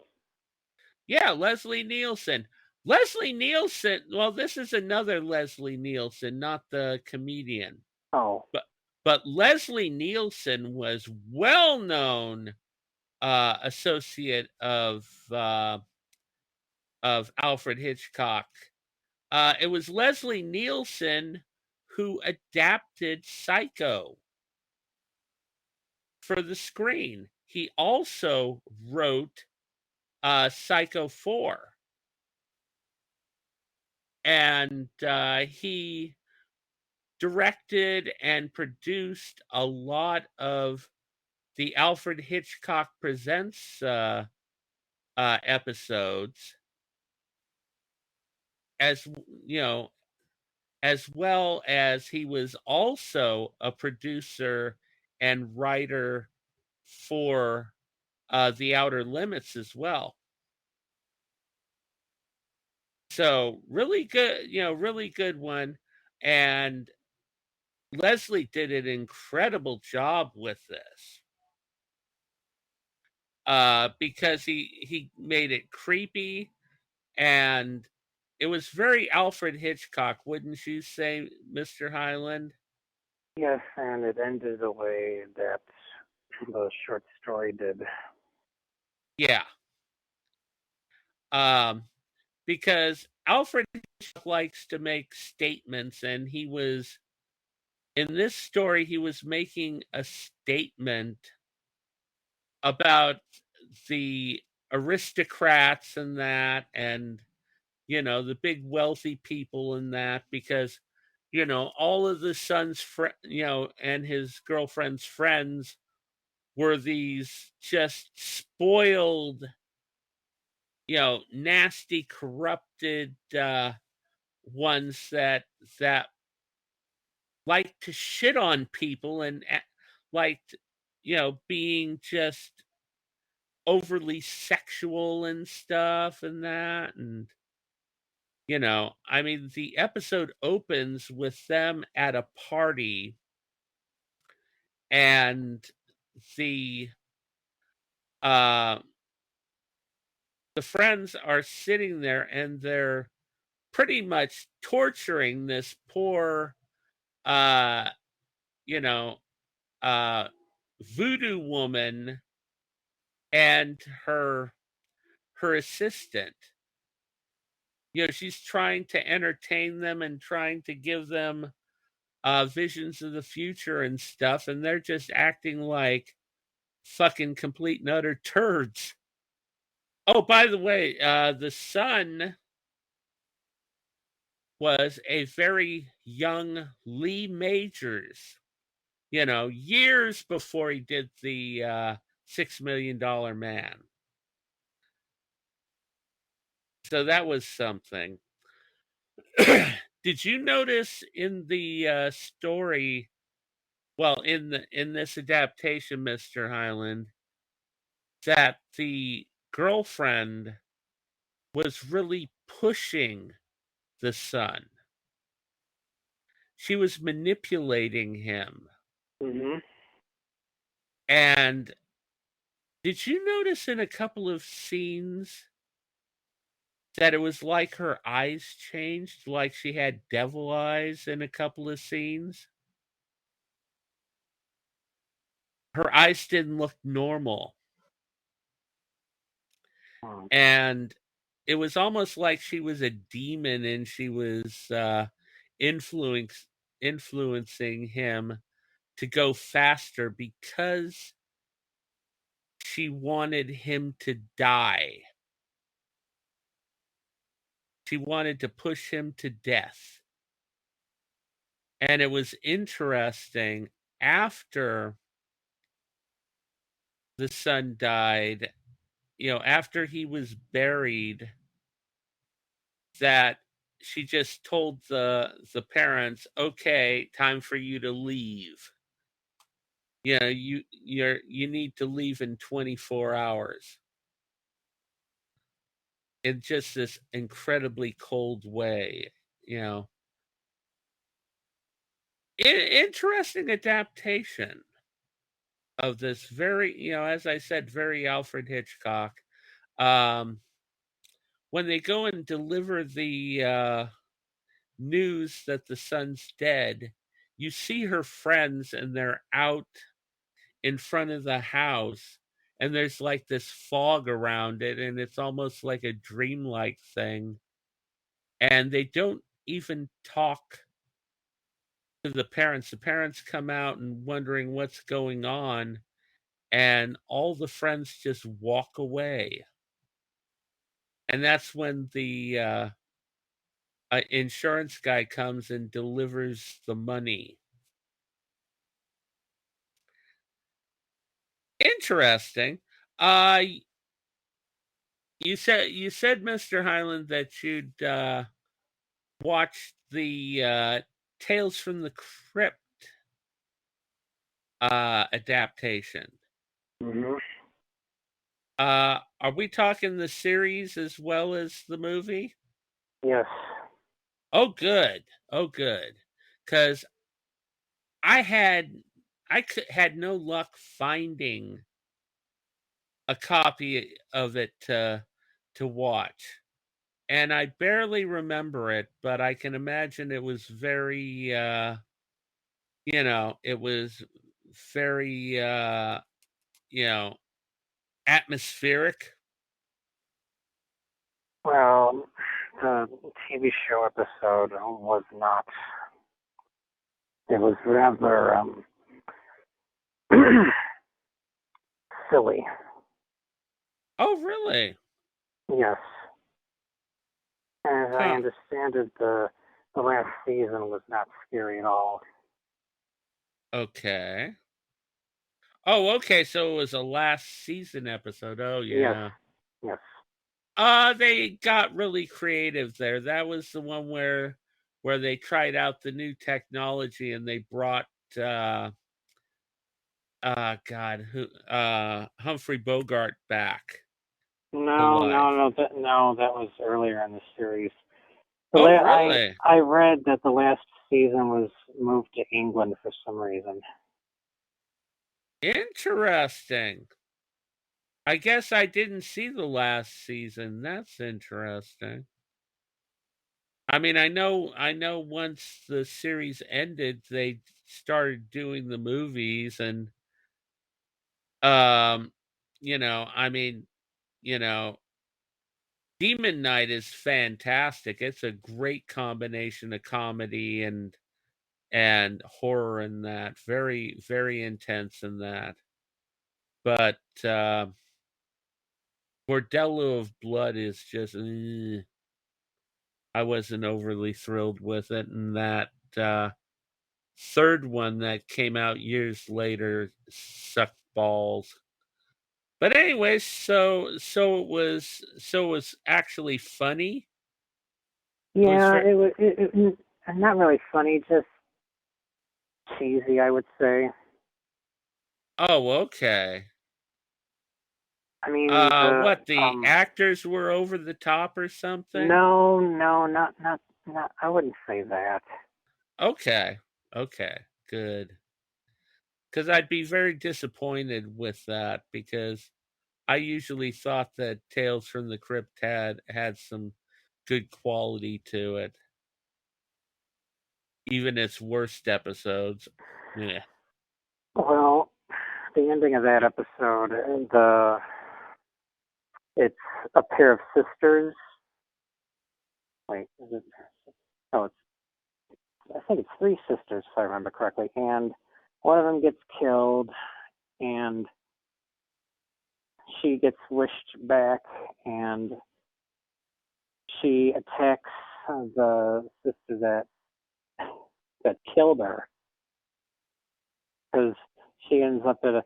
[SPEAKER 3] Yeah, Leslie Nielsen. Leslie Nielsen, well, this is another Leslie Nielsen, not the comedian.
[SPEAKER 4] Oh.
[SPEAKER 3] But Leslie Nielsen was well-known associate of Alfred Hitchcock. It was Leslie Nielsen who adapted Psycho for the screen. He also wrote Psycho 4. And he directed and produced a lot of the Alfred Hitchcock Presents episodes, as you know, as well as he was also a producer and writer for The Outer Limits as well. So really good, really good one. And Leslie did an incredible job with this because he made it creepy, and it was very Alfred Hitchcock, wouldn't you say, Mr. Highland?
[SPEAKER 4] Yes, and it ended the way that the short story did.
[SPEAKER 3] Yeah. Because Alfred Hitchcock likes to make statements, and he was in this story he was making a statement about the aristocrats and that, and the big wealthy people and that, because all of the son's and his girlfriend's friends were these just spoiled, nasty, corrupted ones that like to shit on people and liked, being just overly sexual and stuff and that. And I mean, the episode opens with them at a party, and the uh the friends are sitting there, and they're pretty much torturing this poor uh you know uh voodoo woman and her assistant. She's trying to entertain them and trying to give them visions of the future and stuff, and they're just acting like fucking complete and utter turds. Oh, by the way, the son was a very young Lee Majors, years before he did the $6 Million Man. So that was something. Did you notice in the story, well, in this adaptation, Mr. Highland, that the girlfriend was really pushing the son? She was manipulating him.
[SPEAKER 4] Mm-hmm.
[SPEAKER 3] And did you notice in a couple of scenes that it was like her eyes changed, like she had devil eyes in a couple of scenes? Her eyes didn't look normal. And it was almost like she was a demon, and she was influencing him to go faster because she wanted him to die. She wanted to push him to death. And it was interesting, after the son died, after he was buried, that she just told the parents, "Okay, time for you to leave. You need to leave in 24 hours." In just this incredibly cold way, you know. Interesting adaptation of this very, as I said, very Alfred Hitchcock. Um, when they go and deliver the news that the son's dead, you see her friends, and they're out in front of the house, and there's like this fog around it, and it's almost like a dreamlike thing. and they don't even talk to the parents. The parents come out and wondering what's going on, and all the friends just walk away. And that's when the insurance guy comes and delivers the money. Interesting. Uh, you said, Mr. Highland, that you'd watched the Tales from the Crypt adaptation.
[SPEAKER 4] Hmm.
[SPEAKER 3] Are we talking the series as well as the movie?
[SPEAKER 4] Yes.
[SPEAKER 3] Oh, good. Oh, good. Because I had no luck finding a copy of it to watch, and I barely remember it, but I can imagine it was very, it was very, you know, atmospheric.
[SPEAKER 4] Well, the TV show episode was not. It was rather silly.
[SPEAKER 3] Oh, really?
[SPEAKER 4] Yes. As I
[SPEAKER 3] Huh.
[SPEAKER 4] understand it, the last season was not scary at all.
[SPEAKER 3] Okay. Oh, okay. So it was a last season episode. Oh,
[SPEAKER 4] Yes.
[SPEAKER 3] yeah.
[SPEAKER 4] Yes.
[SPEAKER 3] They got really creative there. That was the one where they tried out the new technology and they brought uh God, who Humphrey Bogart back to
[SPEAKER 4] No,
[SPEAKER 3] life.
[SPEAKER 4] no, no, that was earlier in the series.
[SPEAKER 3] Oh, really?
[SPEAKER 4] I read that the last season was moved to England for some reason.
[SPEAKER 3] Interesting. I guess I didn't see the last season. That's interesting. I mean, I know once the series ended, they started doing the movies and um I mean, you know, Demon Knight is fantastic. It's a great combination of comedy and horror in that. Very, very intense in that. But Bordello of Blood is just I wasn't overly thrilled with it, and that third one that came out years later sucked balls. But anyways, so it was actually funny. It was
[SPEAKER 4] Yeah,
[SPEAKER 3] very
[SPEAKER 4] it not really funny, just cheesy, I would say.
[SPEAKER 3] Oh, okay.
[SPEAKER 4] I mean,
[SPEAKER 3] What, the actors were over the top or something?
[SPEAKER 4] no, no, not. I wouldn't say that.
[SPEAKER 3] Okay. Okay. Good. Because I'd be very disappointed with that because I usually thought that Tales from the Crypt had some good quality to it, even its worst episodes. Yeah.
[SPEAKER 4] Well, the ending of that episode, it's a pair of sisters. Wait, is it? No, I think it's three sisters, if I remember correctly, and one of them gets killed, and she gets wished back, and she attacks the sister that killed her, because she ends up at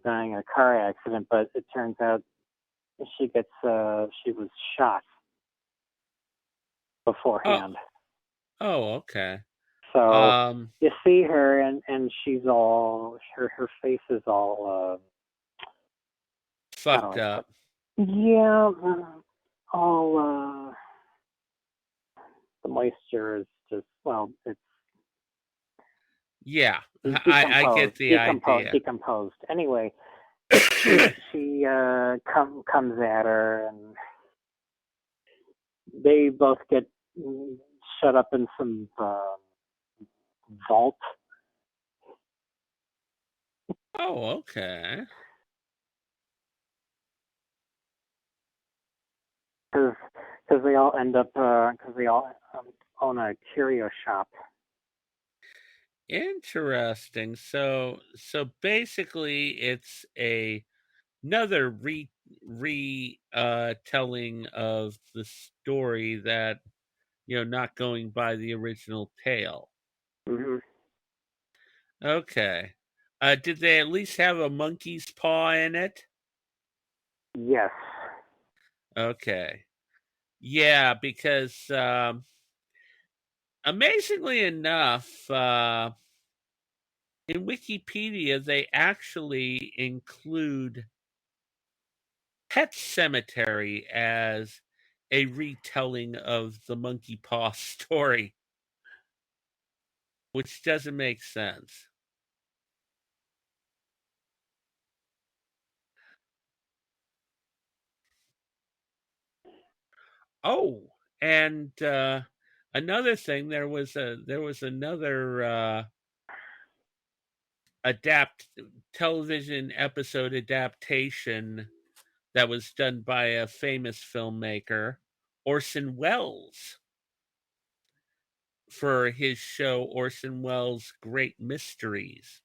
[SPEAKER 4] dying in a car accident, but it turns out she was shot
[SPEAKER 3] Oh,
[SPEAKER 4] beforehand.
[SPEAKER 3] oh, okay.
[SPEAKER 4] So
[SPEAKER 3] Um,
[SPEAKER 4] you see her, and she's all her face is all how do
[SPEAKER 3] Fucked
[SPEAKER 4] I put?
[SPEAKER 3] up.
[SPEAKER 4] Yeah, all the moisture is just it's
[SPEAKER 3] Yeah, I
[SPEAKER 4] decomposed,
[SPEAKER 3] get the idea.
[SPEAKER 4] decomposed. Anyway, she comes at her, and they both get shut up in some vault.
[SPEAKER 3] Oh, okay.
[SPEAKER 4] Because Because they all end up, because they all own a curio shop.
[SPEAKER 3] Interesting. So basically, it's another telling of the story that, not going by the original tale.
[SPEAKER 4] Hmm.
[SPEAKER 3] Okay. Did they at least have a monkey's paw in it?
[SPEAKER 4] Yes.
[SPEAKER 3] Okay. Yeah, because amazingly enough, in Wikipedia, they actually include Pet Cemetery as a retelling of the monkey paw story, which doesn't make sense. Oh, and another thing, there was another television episode adaptation that was done by a famous filmmaker, Orson Welles, for his show Orson Welles' Great Mysteries.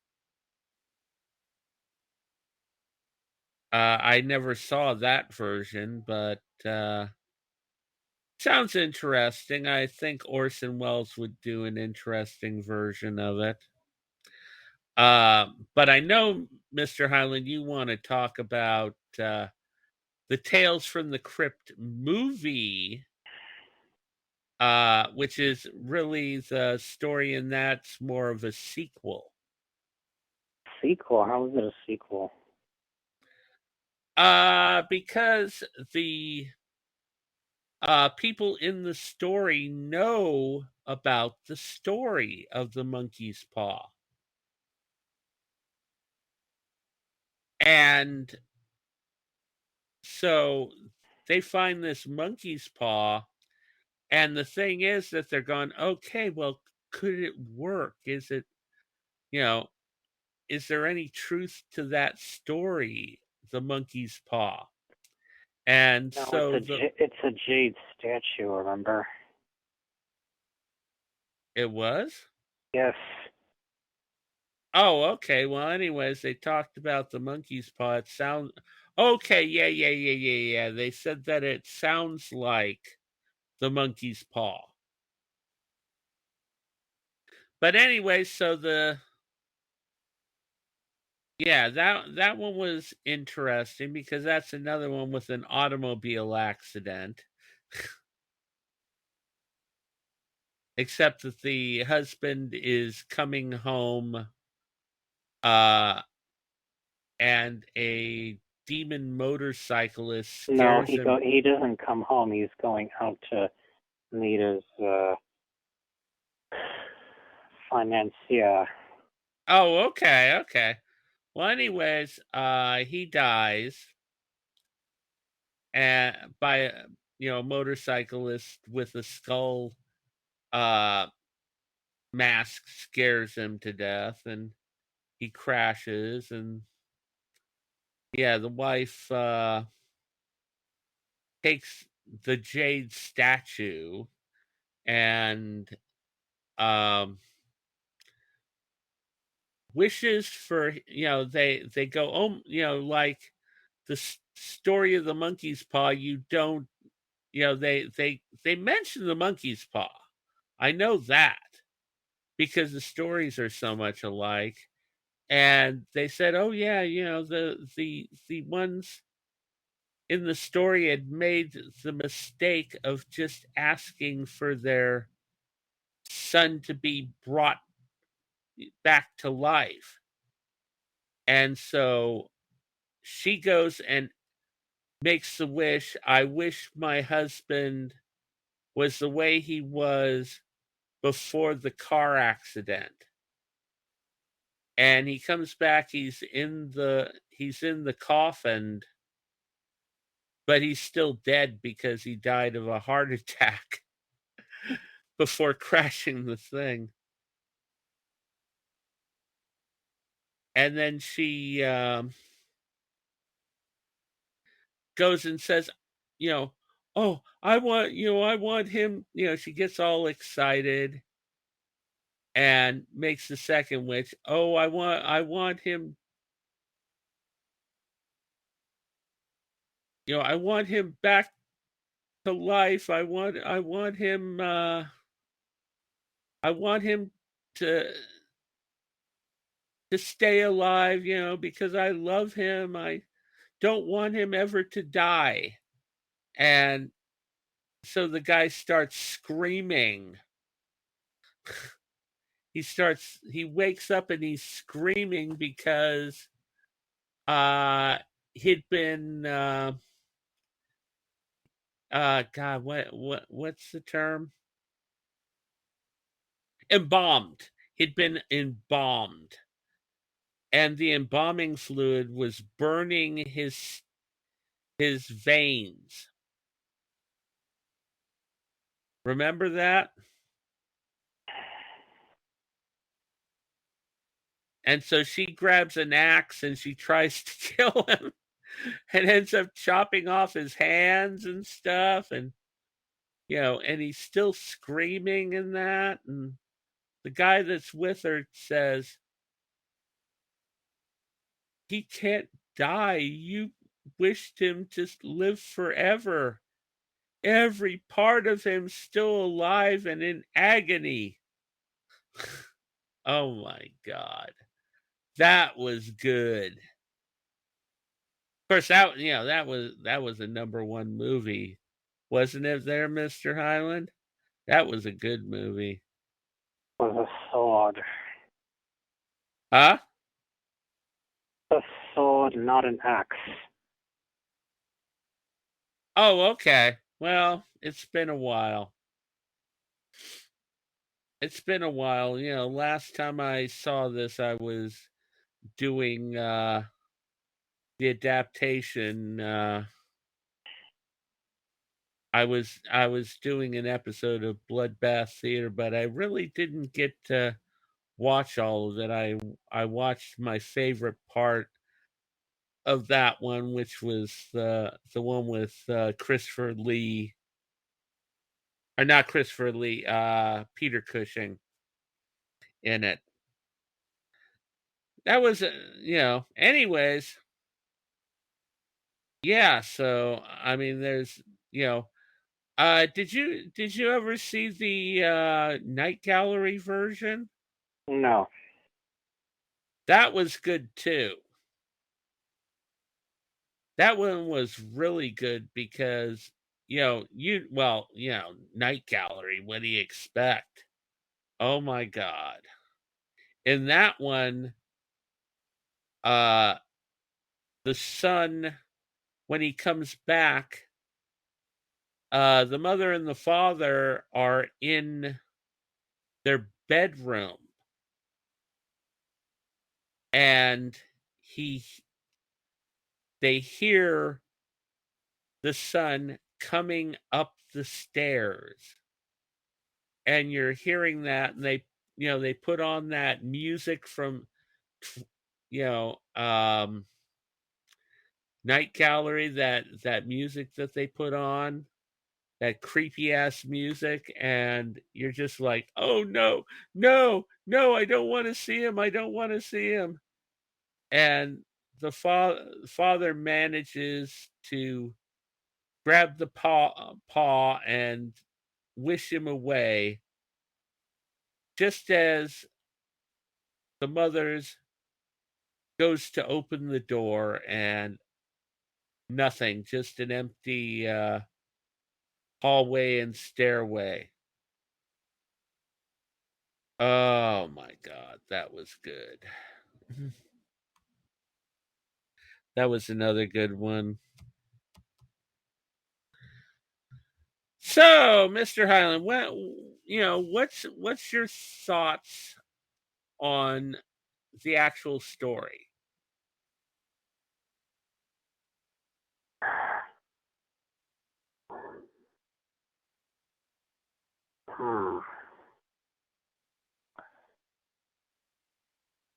[SPEAKER 3] I never saw that version, but sounds interesting. I think Orson Welles would do an interesting version of it. But I know, Mr. Highland, you want to talk about the Tales from the Crypt movie, which is really the story, and that's more of a sequel.
[SPEAKER 4] Sequel? How is it a sequel?
[SPEAKER 3] Because the people in the story know about the story of the monkey's paw. And so they find this monkey's paw, and the thing is that they're going, okay, well, could it work? Is it, you know, is there any truth to that story, the monkey's paw? And
[SPEAKER 4] No,
[SPEAKER 3] so
[SPEAKER 4] it's a jade statue, remember?
[SPEAKER 3] it was?
[SPEAKER 4] Yes.
[SPEAKER 3] Oh, okay. Well, anyways, they talked about the monkey's paw. It sounds okay. Yeah. They said that it sounds like the monkey's paw. But anyway, so that one was interesting because that's another one with an automobile accident. Except that the husband is coming home, uh, and a demon motorcyclist
[SPEAKER 4] No,
[SPEAKER 3] scares him.
[SPEAKER 4] he doesn't come home. He's going out to meet his financier.
[SPEAKER 3] Oh, okay. Well, anyways, he dies, and by a motorcyclist with a skull uh mask scares him to death, and he crashes, and yeah, the wife takes the jade statue and um wishes for, they go, oh, like the story of the monkey's paw. You don't, they mention the monkey's paw. I know that because the stories are so much alike. And they said, oh yeah, the ones in the story had made the mistake of just asking for their son to be brought back to life. And so she goes and makes the wish, I wish my husband was the way he was before the car accident. And he comes back, he's in the coffin, but he's still dead because he died of a heart attack before crashing the thing. And then she goes and says, you know, oh, I want him, she gets all excited and makes the second wish. Oh, I want him, I want him back to life. I want him to stay alive, because I love him. I don't want him ever to die. And so the guy starts screaming. He wakes up and he's screaming because uh he'd been God, what's the term? Embalmed. He'd been embalmed. And the embalming fluid was burning his veins. Remember that? And so she grabs an axe and she tries to kill him and ends up chopping off his hands and stuff. And, and he's still screaming in that. And the guy that's with her says, he can't die. You wished him to live forever. Every part of him still alive and in agony. Oh my God. That was good. Of course, that was a number one movie, wasn't it? There, Mr. Highland. That was a good movie.
[SPEAKER 4] Was a sword.
[SPEAKER 3] Huh?
[SPEAKER 4] A sword, not an axe.
[SPEAKER 3] Oh, okay. Well, it's been a while. It's been a while. Last time I saw this, I was doing the adaptation. I was doing an episode of Bloodbath Theater, but I really didn't get to watch all of it. I watched my favorite part of that one, which was the one with Christopher Lee, or not Christopher Lee, Peter Cushing in it. That was, anyways, yeah. So I mean, there's, did you ever see the Night Gallery version?
[SPEAKER 4] No.
[SPEAKER 3] That was good too. That one was really good because, Night Gallery, what do you expect? Oh my God. In that one, uh the son, when he comes back, the mother and the father are in their bedroom, and he they hear the son coming up the stairs, and you're hearing that, and they put on that music from, you know Night Gallery, that music that they put on, that creepy ass music, and you're just like, oh no, no, no, I don't want to see him, I don't want to see him. And the father manages to grab the paw and wish him away, just as the mother's goes to open the door, and nothing, just an empty hallway and stairway. Oh my God, that was good. That was another good one. So, Mr. Highland, what's your thoughts on the actual story?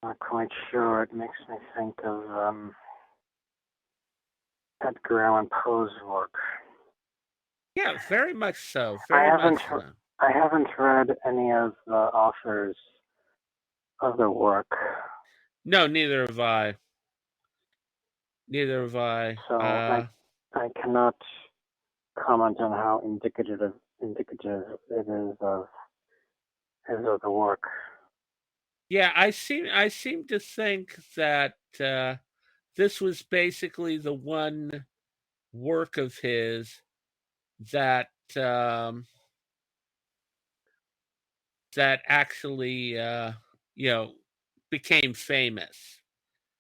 [SPEAKER 4] Not quite sure. It makes me think of Edgar Allan Poe's work.
[SPEAKER 3] Yeah, very much so.
[SPEAKER 4] I
[SPEAKER 3] Very much
[SPEAKER 4] haven't
[SPEAKER 3] so.
[SPEAKER 4] I haven't read any of the author's other work,
[SPEAKER 3] No, neither have I. Neither have I.
[SPEAKER 4] so I cannot comment on how indicative it is of his other work.
[SPEAKER 3] Yeah, I seem to think that this was basically the one work of his that that actually you know became famous.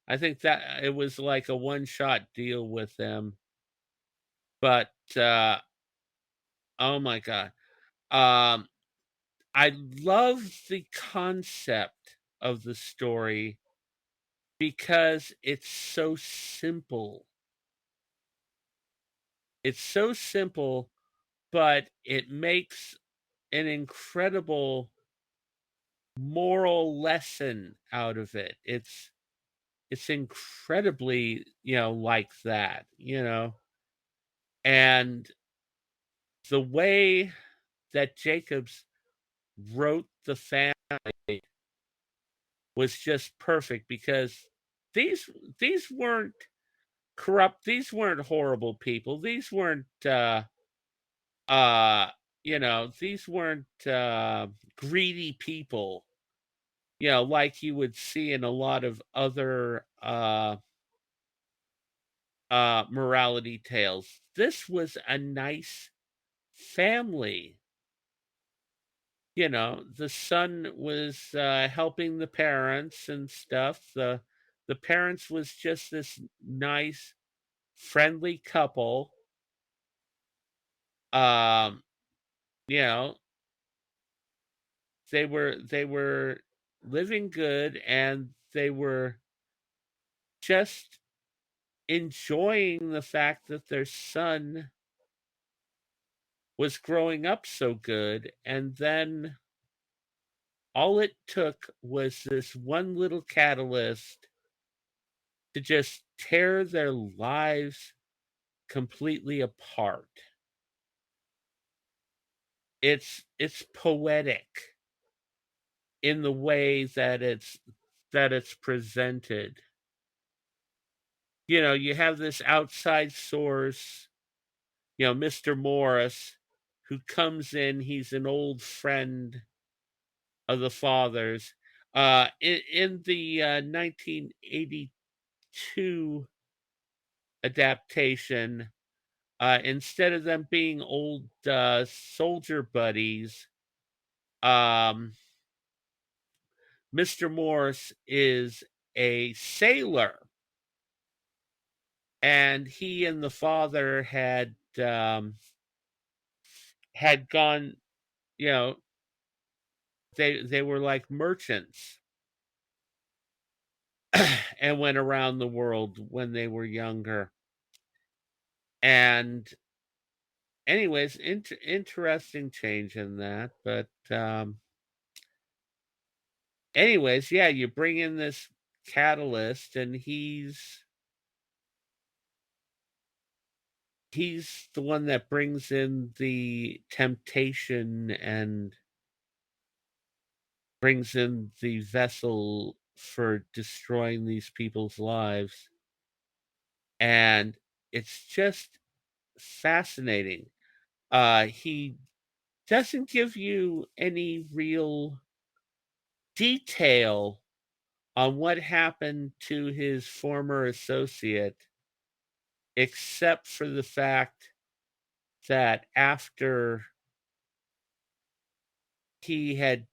[SPEAKER 3] I think that it was like a one-shot deal with them, but oh my god, um, I love the concept of the story because it's so simple. It's so simple, but it makes an incredible moral lesson out of it. It's incredibly, like that, And the way that Jacobs wrote the family was just perfect because these these weren't corrupt, these weren't horrible people. These weren't uh these weren't greedy people, like you would see in a lot of other morality tales. This was a nice family. The son was helping the parents and stuff. The parents was just this nice, friendly couple. Um, you know, they were living good, and they were just enjoying the fact that their son was growing up so good. And then all it took was this one little catalyst to just tear their lives completely apart. It's poetic in the way that it's presented. You have this outside source, Mr. Morris, who comes in. He's an old friend of the father's. In the 1982 adaptation, instead of them being old soldier buddies, um, Mr. Morse is a sailor, and he and the father had gone. You know, they were like merchants and went around the world when they were younger. And anyways, interesting change in that, but anyways, yeah, you bring in this catalyst, and he's the one that brings in the temptation and brings in the vessel for destroying these people's lives. And it's just fascinating. He doesn't give you any real detail on what happened to his former associate, except for the fact that after he had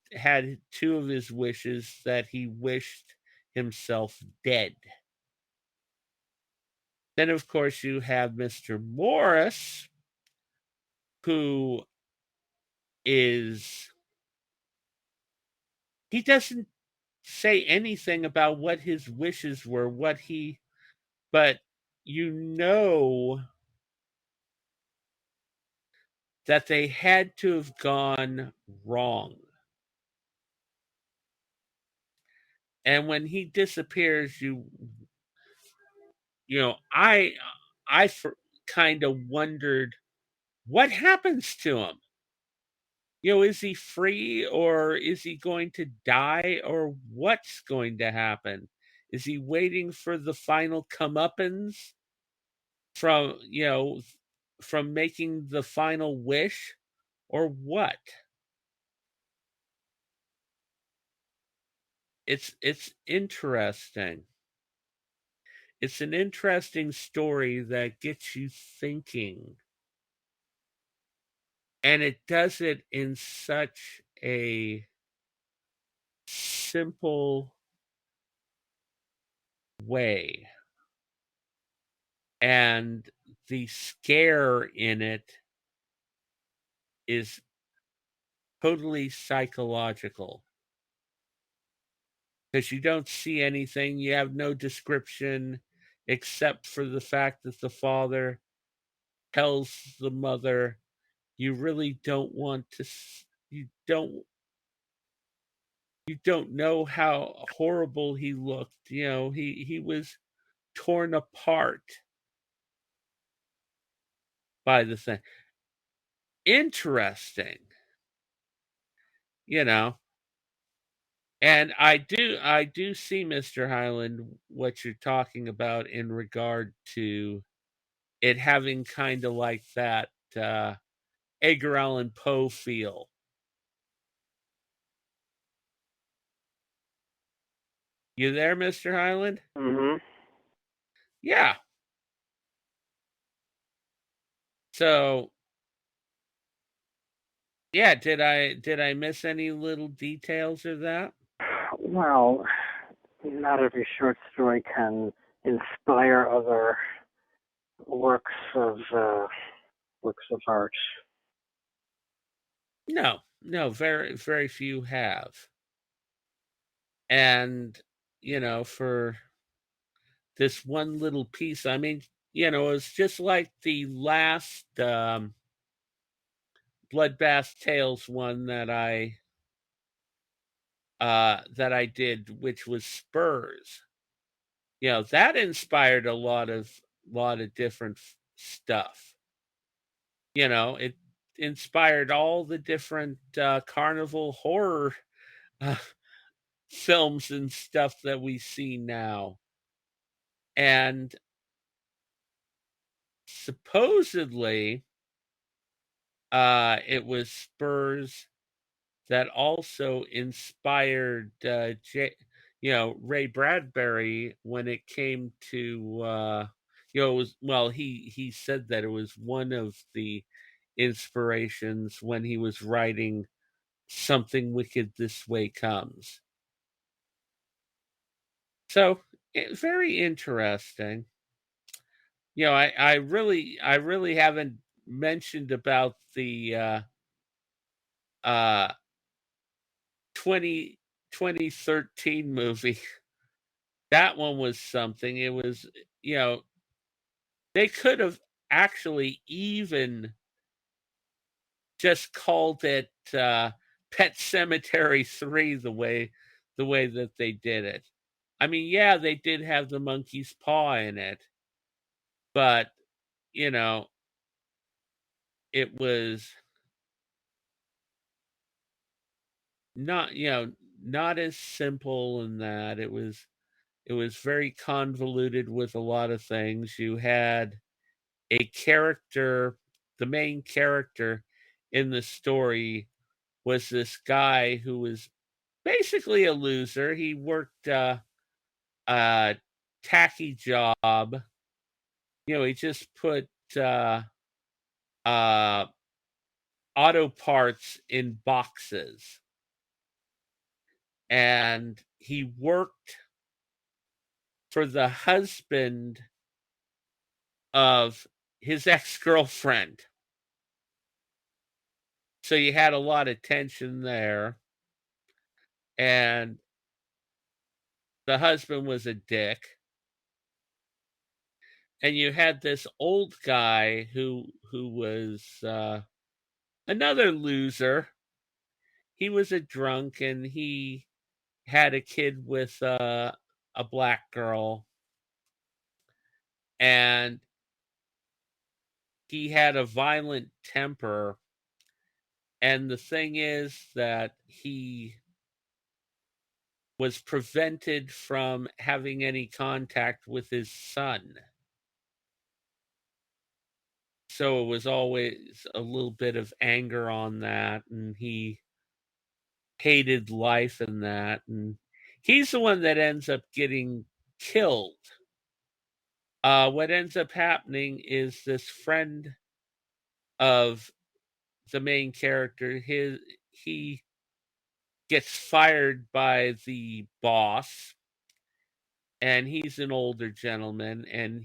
[SPEAKER 3] two of his wishes, that he wished himself dead. Then, of course, you have Mr. Morris, who is, he doesn't say anything about what his wishes were, but you know that they had to have gone wrong. And when he disappears, you know, I kind of wondered what happens to him? Is he free, or is he going to die, or what's going to happen? Is he waiting for the final comeuppance from, from making the final wish, or what? It's interesting. It's an interesting story that gets you thinking. And it does it in such a simple way. And the scare in it is totally psychological, because you don't see anything, you have no description except for the fact that the father tells the mother, you really don't want to you don't know how horrible he looked. He was torn apart by the thing. Interesting, you know. And I do see, Mr. Highland, what you're talking about in regard to it having kind of like that Edgar Allan Poe feel. You there, Mr. Highland?
[SPEAKER 4] Mm-hmm.
[SPEAKER 3] Yeah. So, yeah, did I miss any little details of that?
[SPEAKER 4] Well, not every short story can inspire other works of art.
[SPEAKER 3] No, no, very, very few have. And, for this one little piece, I mean, it's just like the last Bloodbath Tales one that I did, which was Spurs. That inspired a lot of different stuff. It inspired all the different carnival horror uh, films and stuff that we see now. And supposedly, it was Spurs that also inspired Ray Bradbury when it came to it was, well, he said that it was one of the inspirations when he was writing Something Wicked This Way Comes. So very interesting. I really haven't mentioned about the uh 20 2013 movie. That one was something. It was, you know, they could have actually even just called it Pet Cemetery 3, the way that they did it. I mean, yeah, they did have the monkey's paw in it, but you know, it was not, not as simple in that. It was very convoluted with a lot of things. You had a character, the main character in the story was this guy who was basically a loser. He worked a tacky job. He just put uh, uh, auto parts in boxes, and he worked for the husband of his ex-girlfriend. So you had a lot of tension there, and the husband was a dick, and you had this old guy who was another loser. He was a drunk, and he had a kid with a black girl, and he had a violent temper, and the thing is that he was prevented from having any contact with his son. So it was always a little bit of anger on that, and he hated life and that, and he's the one that ends up getting killed. What ends up happening is this friend of the main character, he gets fired by the boss, and he's an older gentleman, and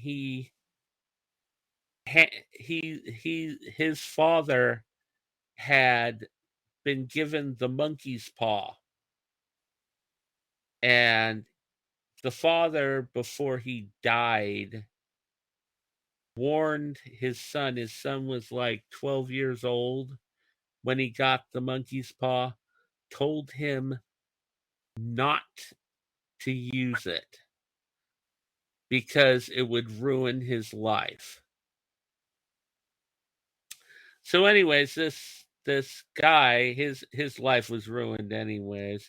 [SPEAKER 3] his father had been given the monkey's paw, and the father, before he died, warned his son. His son was like 12 years old when he got the monkey's paw, told him not to use it because it would ruin his life. So anyways, this guy, his life was ruined anyways.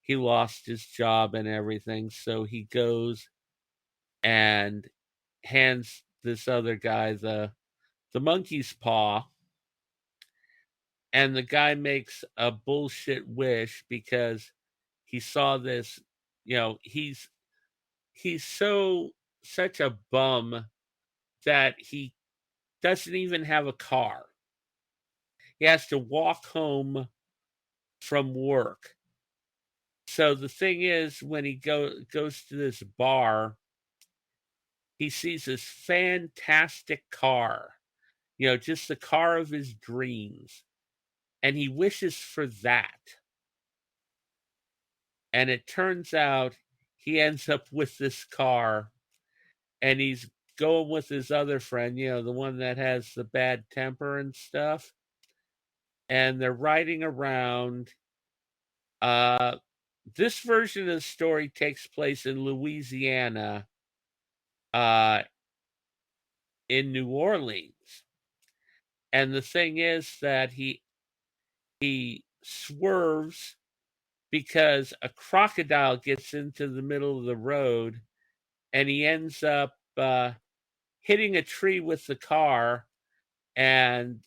[SPEAKER 3] He lost his job and everything, so he goes and hands this other guy the monkey's paw, and the guy makes a bullshit wish because he saw this, he's such a bum that he doesn't even have a car. He has to walk home from work. So the thing is, when he goes to this bar, he sees this fantastic car, just the car of his dreams, and he wishes for that. And it turns out he ends up with this car, and he's going with his other friend, the one that has the bad temper and stuff. And they're riding around. This version of the story takes place in Louisiana, uh, in New Orleans. And the thing is that he swerves because a crocodile gets into the middle of the road, and he ends up hitting a tree with the car, and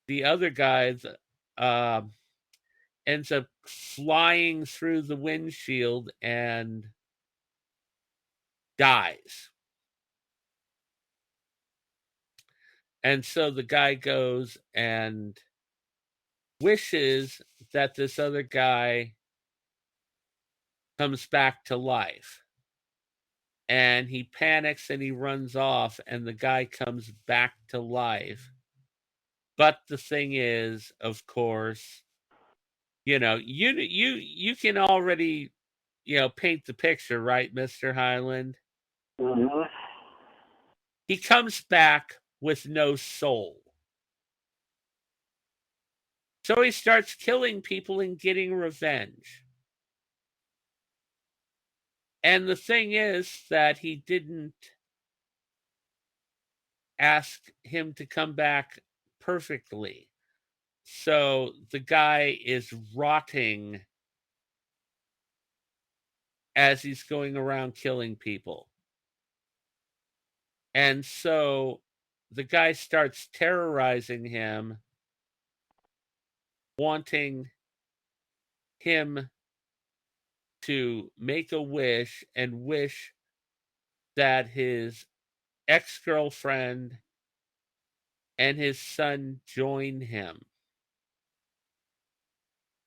[SPEAKER 3] the other guy ends up flying through the windshield and dies. And so the guy goes and wishes that this other guy comes back to life. And he panics and he runs off, and the guy comes back to life. But the thing is, of course, you can already, paint the picture, right, Mr. Highland?
[SPEAKER 4] Mm-hmm.
[SPEAKER 3] He comes back with no soul. So he starts killing people and getting revenge. And the thing is that he didn't ask him to come back perfectly. So the guy is rotting as he's going around killing people. And so the guy starts terrorizing him, wanting him to make a wish and wish that his ex-girlfriend and his son join him,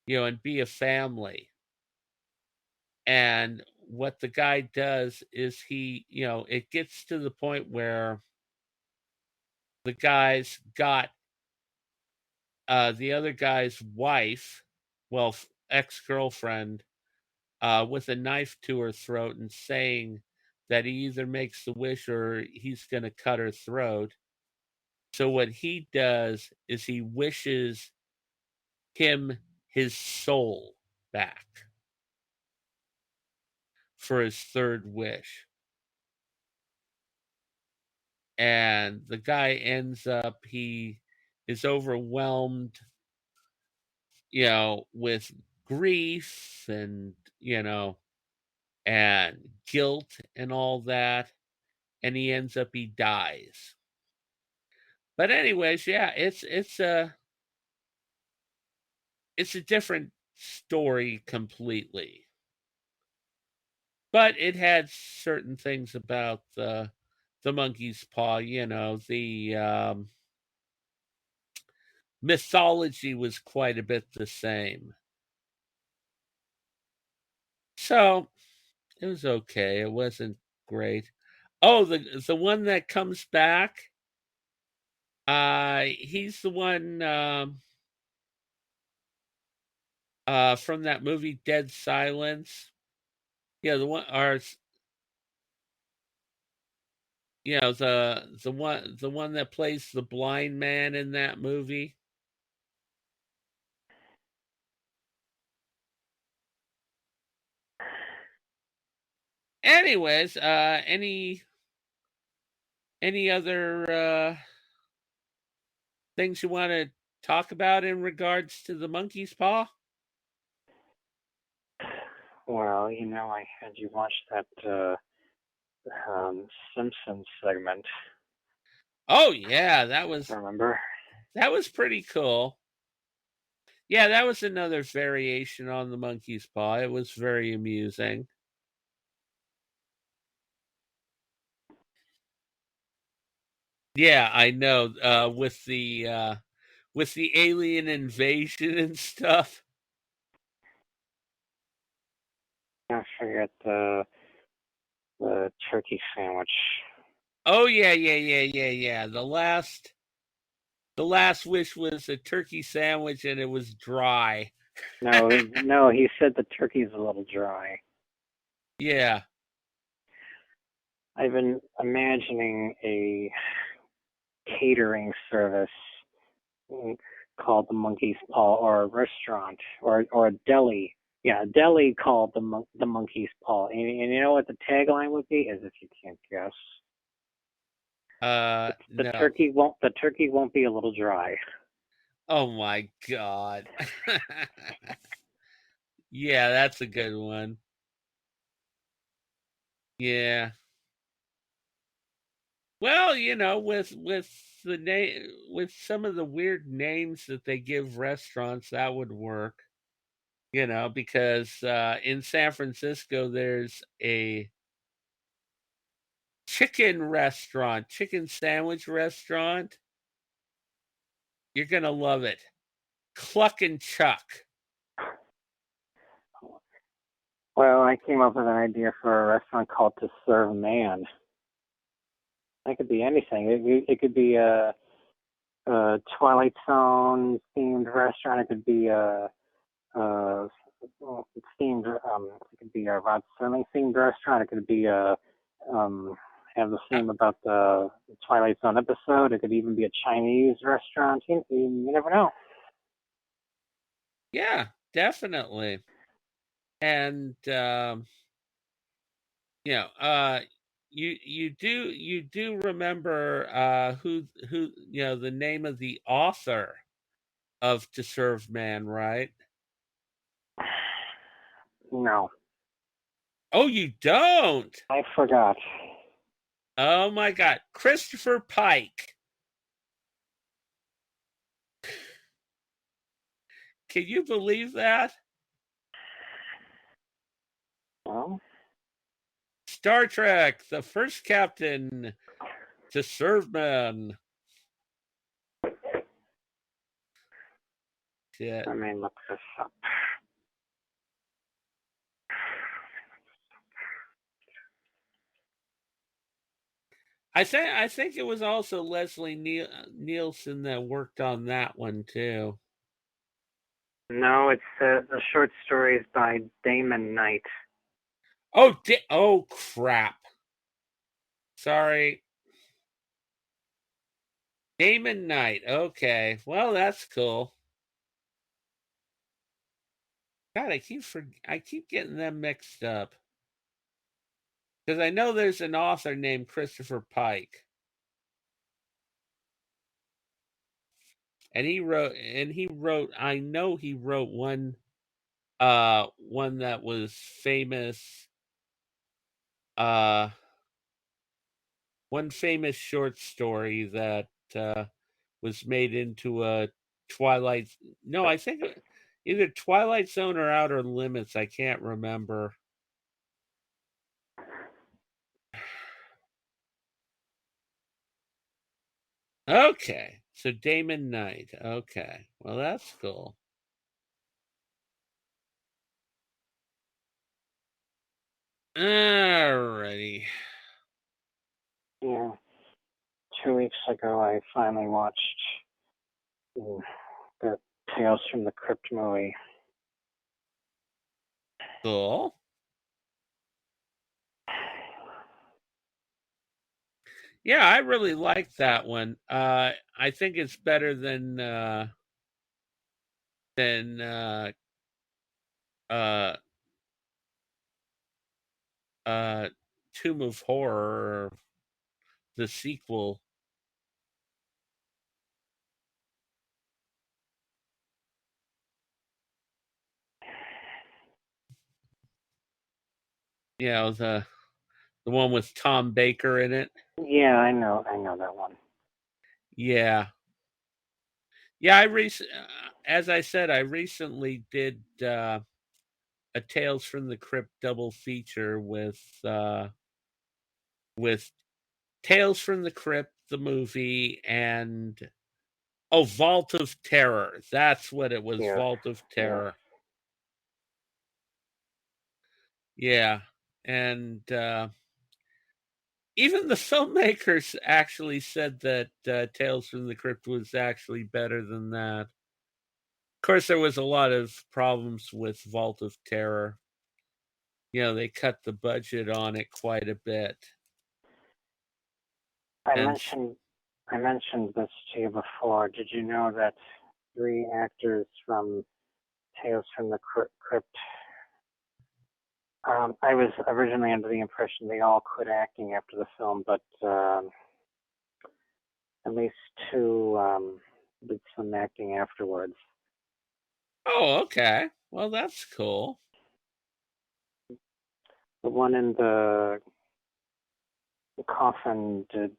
[SPEAKER 3] and be a family. And what the guy does is it gets to the point where the guy's got the other guy's wife, well, ex-girlfriend, with a knife to her throat and saying that he either makes the wish or he's going to cut her throat. So what he does is he wishes him his soul back for his third wish. and the guy ends up, he is overwhelmed, with grief and, and guilt and all that. And he ends up, he dies. But anyways, yeah, it's a different story completely. But it had certain things about the monkey's paw, the mythology was quite a bit the same. So it was okay. It wasn't great. Oh, the one that comes back, he's the one from that movie Dead Silence. Yeah, the one, or the one that plays the blind man in that movie. Anyways, any other things you want to talk about in regards to the monkey's paw?
[SPEAKER 4] Well, I had you watch that Simpsons segment.
[SPEAKER 3] Oh yeah, that was
[SPEAKER 4] Remember?
[SPEAKER 3] pretty cool. Yeah, that was another variation on the monkey's paw. It was very amusing. Yeah, I know. With the alien invasion and stuff.
[SPEAKER 4] I forget the turkey sandwich.
[SPEAKER 3] Oh yeah. The last wish was a turkey sandwich and it was dry.
[SPEAKER 4] No, he said the turkey's a little dry.
[SPEAKER 3] Yeah.
[SPEAKER 4] I've been imagining a catering service called the Monkey's Paw, or a restaurant, or a deli. Yeah, a deli called the Monkey's Paw. And you know what the tagline would be? As if you can't guess. The
[SPEAKER 3] No.
[SPEAKER 4] turkey won't be a little dry.
[SPEAKER 3] Oh my god. Yeah, that's a good one. Yeah. Well, with some of the weird names that they give restaurants, that would work. Because in San Francisco there's a chicken sandwich restaurant. You're gonna love it. Cluck and Chuck.
[SPEAKER 4] Well, I came up with an idea for a restaurant called To Serve Man. That could be anything. It could be a Twilight Zone themed restaurant. It could be a themed. It could be a Rod Serling themed restaurant. It could be a have the theme about the Twilight Zone episode. It could even be a Chinese restaurant. You never know.
[SPEAKER 3] Yeah, definitely. And you know, you do remember who the name of the author of To Serve Man, right?
[SPEAKER 4] No,
[SPEAKER 3] Oh, you don't?
[SPEAKER 4] I forgot.
[SPEAKER 3] Oh my God, Christopher Pike. Can you believe that?
[SPEAKER 4] Well,
[SPEAKER 3] Star Trek, the first captain to serve man. Shit.
[SPEAKER 4] let me look this up.
[SPEAKER 3] I think it was also Leslie Nielsen that worked on that one too.
[SPEAKER 4] No, it's the short stories by Damon Knight.
[SPEAKER 3] Oh crap. Sorry. Damon Knight. Okay. Well, that's cool. God, I keep getting them mixed up. Because I know there's an author named Christopher Pike. And he wrote I know he wrote one that was famous, uh one famous short story that was made into a Twilight. No, I think either Twilight Zone or Outer Limits. I can't remember. Okay, so Damon Knight. Okay, well that's cool. Alrighty.
[SPEAKER 4] Yeah. 2 weeks ago, I finally watched the Tales from the Crypt movie.
[SPEAKER 3] Cool. Yeah, I really like that one. I think it's better than uh, uh, Tomb of Horror, the sequel. You know, the one with Tom Baker in it.
[SPEAKER 4] Yeah, I know that one.
[SPEAKER 3] Yeah, yeah. As I said, I recently did a Tales from the Crypt double feature with Tales from the Crypt, the movie, and Vault of Terror. That's what it was.
[SPEAKER 4] Yeah.
[SPEAKER 3] Vault of Terror. Yeah, and even the filmmakers actually said that Tales from the Crypt was actually better than that. Of course, there was a lot of problems with Vault of Terror. You know, they cut the budget on it quite a bit.
[SPEAKER 4] I
[SPEAKER 3] And
[SPEAKER 4] mentioned this to you before. Did you know that 3 actors from Tales from the Crypt? I was originally under the impression they all quit acting after the film, but at least 2 did some acting afterwards.
[SPEAKER 3] oh, okay. Well, that's cool.
[SPEAKER 4] The one in the coffin did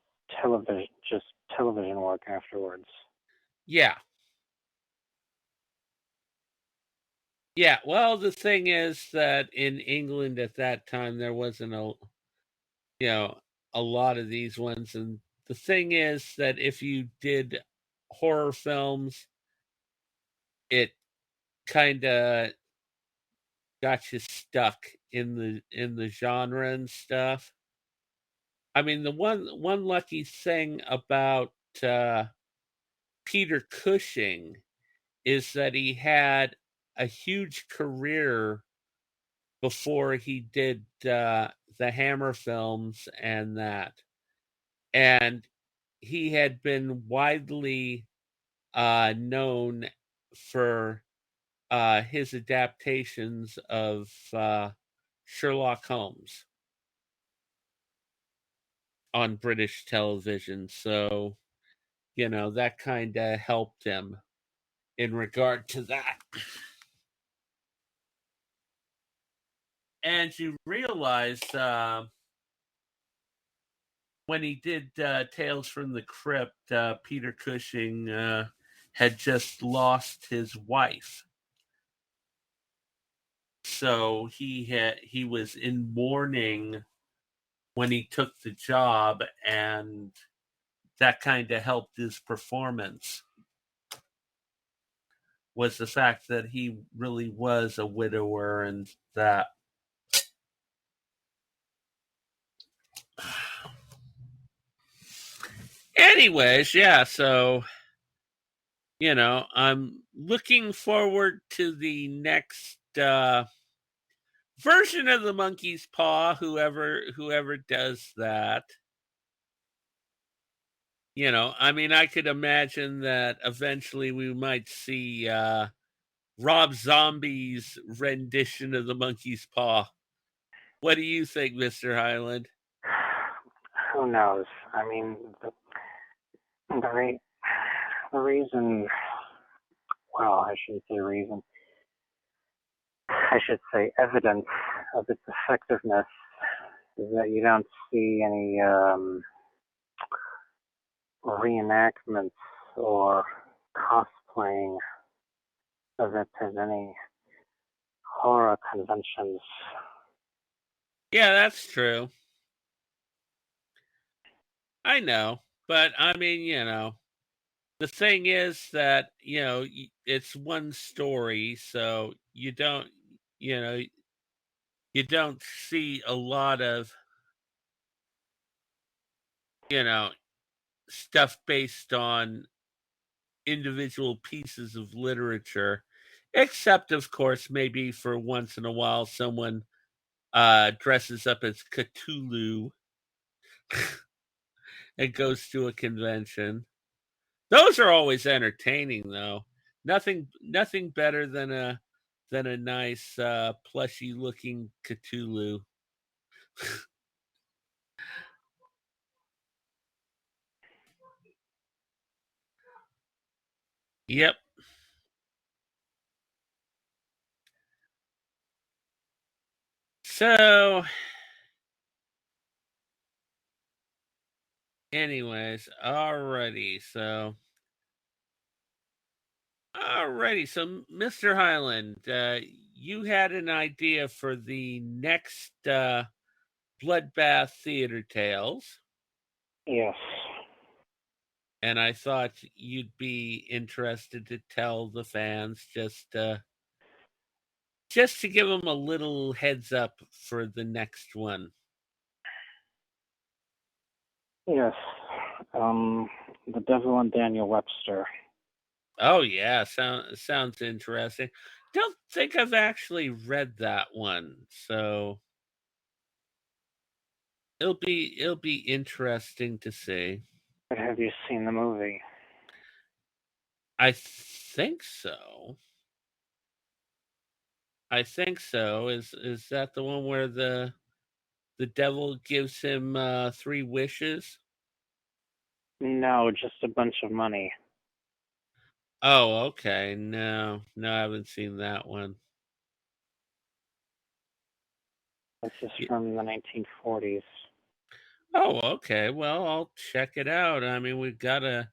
[SPEAKER 4] television work afterwards.
[SPEAKER 3] Yeah. Yeah, well, the thing is that in England at that time there wasn't you know, a lot of these ones, and the thing is that if you did horror films, it kind of got you stuck in the genre and stuff. I mean, the one lucky thing about Peter Cushing is that he had a huge career before he did the Hammer films and that. And he had been widely known for his adaptations of Sherlock Holmes on British television. So, you know, that kind of helped him in regard to that. And you realize when he did Tales from the Crypt, Peter Cushing had just lost his wife. So he was in mourning when he took the job, and that kind of helped his performance. Was the fact that he really was a widower and that. Anyways, yeah, so you know, I'm looking forward to the next version of the monkey's paw, whoever does that. You know, I mean, I could imagine that eventually we might see Rob Zombie's rendition of the monkey's paw. What do you think, Mr. Highland?
[SPEAKER 4] Who knows? I mean, the reason I shouldn't say reason. I should say evidence of its effectiveness is that you don't see any reenactments or cosplaying of it at any horror conventions.
[SPEAKER 3] Yeah, that's true. I know, but I mean, the thing is that, it's one story, so you know, you don't see a lot of, you know, stuff based on individual pieces of literature, except of course maybe for once in a while someone dresses up as Cthulhu and goes to a convention. Those are always entertaining though. Nothing better than a nice plushy looking Cthulhu. Yep. So anyways, alrighty, so Mr. Highland, you had an idea for the next Bloodbath Theater Tales,
[SPEAKER 4] Yes.
[SPEAKER 3] and I thought you'd be interested to tell the fans just to give them a little heads up for the next one.
[SPEAKER 4] Yes. The Devil and Daniel Webster.
[SPEAKER 3] Oh yeah, sounds interesting. Don't think I've actually read that one, so it'll be interesting to see.
[SPEAKER 4] Have you seen the movie?
[SPEAKER 3] I think so. I think so. Is that the one where the devil gives him 3 wishes?
[SPEAKER 4] No, just a bunch of money.
[SPEAKER 3] Oh, okay. No, I haven't seen that one.
[SPEAKER 4] This is
[SPEAKER 3] Y-
[SPEAKER 4] from the 1940s.
[SPEAKER 3] Oh, okay. Well, I'll check it out. I mean, we've got a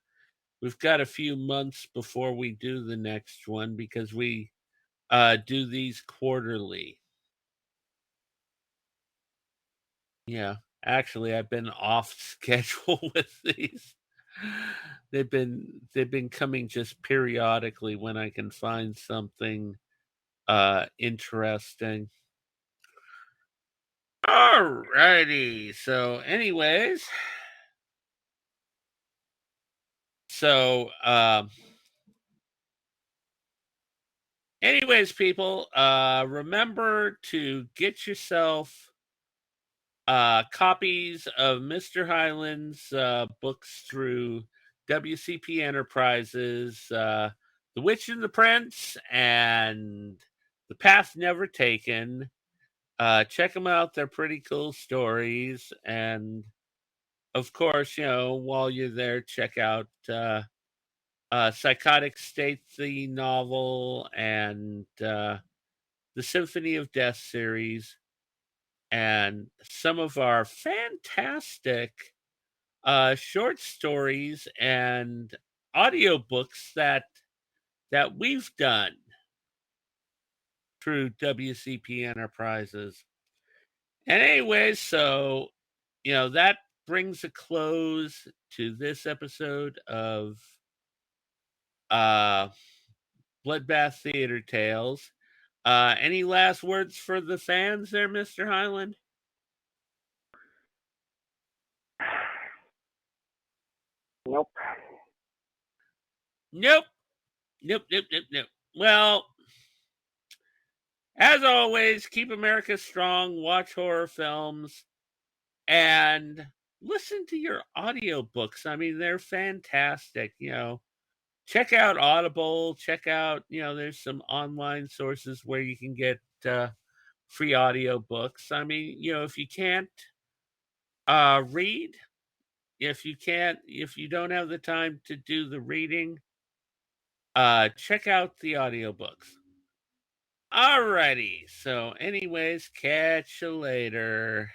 [SPEAKER 3] few months before we do the next one because we do these quarterly. Yeah. Actually, I've been off schedule with these. They've been coming just periodically when I can find something interesting. Alrighty. So anyways, people, remember to get yourself copies of Mr. Highland's books through WCP Enterprises, The Witch and the Prince, and The Path Never Taken. Check them out; they're pretty cool stories. And of course, while you're there, check out Psychotic State, the novel, and the Symphony of Death series, and some of our fantastic short stories and audiobooks that we've done through WCP Enterprises. And anyways, so that brings a close to this episode of uh Bloodbath Theater Tales. Any last words for the fans there, Mr. Highland?
[SPEAKER 4] Nope.
[SPEAKER 3] Nope. Nope. Well, as always, keep America strong, watch horror films, and listen to your audiobooks. I mean, they're fantastic. Check out Audible, check out, there's some online sources where you can get free audiobooks. I mean, if you can't read, if you don't have the time to do the reading, check out the audiobooks. Alrighty. So, anyways, catch you later.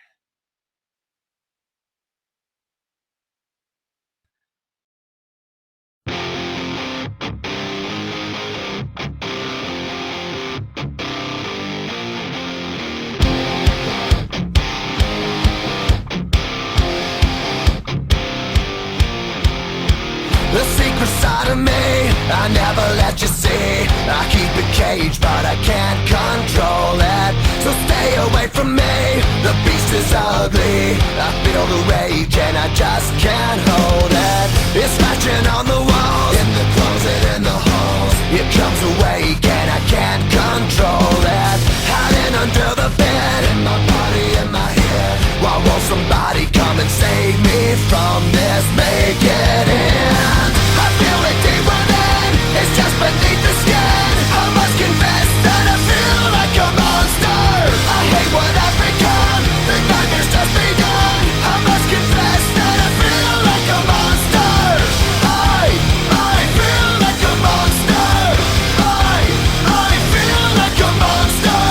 [SPEAKER 7] The secret side of me, I never let you see. I keep it caged, but I can't control it. So stay away from me, the beast is ugly. I feel the rage and I just can't hold it. It's scratching on the walls, in the closet, in the halls. It comes awake and I can't control it. Hiding under the bed, in my body, in my head. Why won't somebody come and save me from this? Make it end. I feel it deep within, it's just beneath the skin. I must confess that I feel like a monster. I hate what I've become, the nightmare's just begun. I must confess that I feel like a monster. I feel like a monster. I feel like a monster.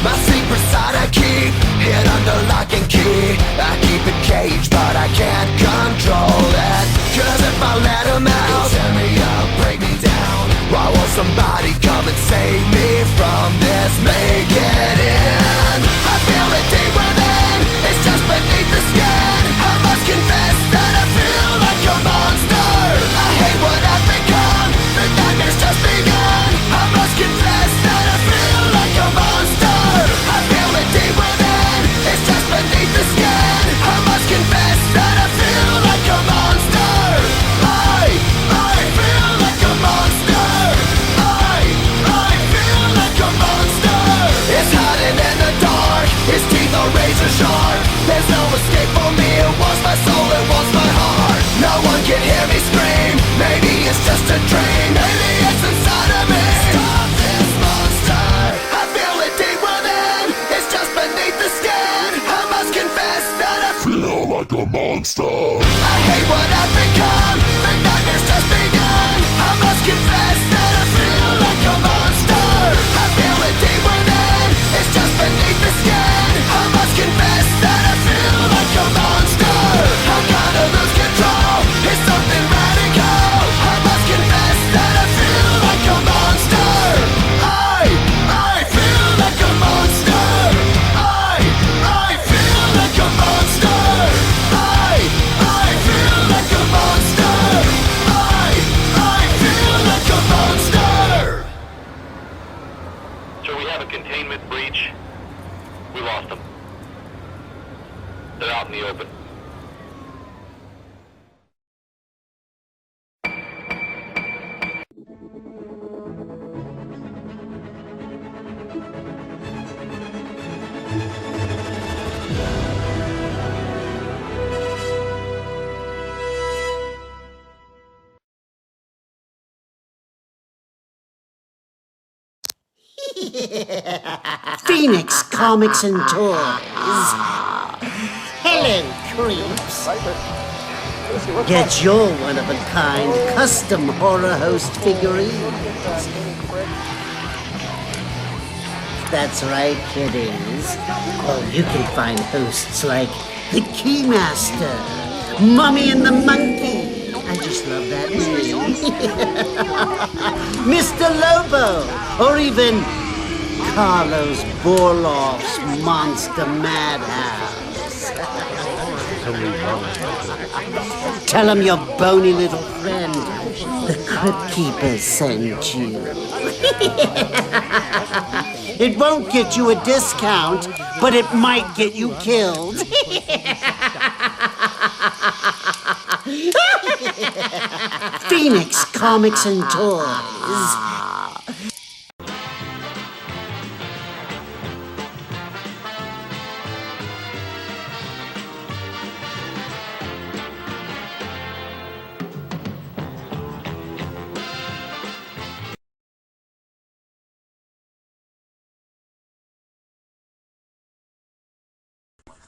[SPEAKER 7] My secret side I keep hid under lock and key. I keep it caged, but I can't control it. Cause if I let him out, he'll tear me up, break me down. Why won't somebody come and save me from this? Make it end. I feel it deep within, it's just beneath the skin. I must confess that I feel like a monster. I hate what I've become, the nightmare's just begun. I must confess that I feel like a monster. I feel it deep within, it's just beneath the skin. I must confess that I feel like a monster. I feel like a monster. I feel like a monster. It's hiding in the dark, its teeth are razor sharp. There's no escape for me, it wants my soul, it wants my heart. No one can hear me scream, maybe it's just a dream. Maybe it's inside of me. Stop this monster. I feel it deep within, it's just beneath the skin. I must confess that I feel like a monster. I hate what I've become, the nightmare's just begun. I must confess that I feel like a monster. I feel it deep within, it's just beneath the skin. I must confess that I feel like a monster. I'm gonna lose control, it's something radical. I must confess that I feel like a monster. I feel like a monster. I feel like a monster. I feel like a monster. I feel like a monster.
[SPEAKER 8] So we have a containment breach. We lost them. They're out in the open.
[SPEAKER 9] Phoenix Comics+Toys. Hello, creeps. Get your one-of-a-kind custom horror host figurines. That's right, kiddies. Oh, you can find hosts like the Keymaster, Mummy and the Monkey. I just love that name. Mr. Lobo, or even Carlos Borloff's Monster Madhouse. Tell him your bony little friend, the Crypt Keeper, sent you. It won't get you a discount, but it might get you killed. Phoenix Comics+Toys.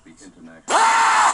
[SPEAKER 10] the international...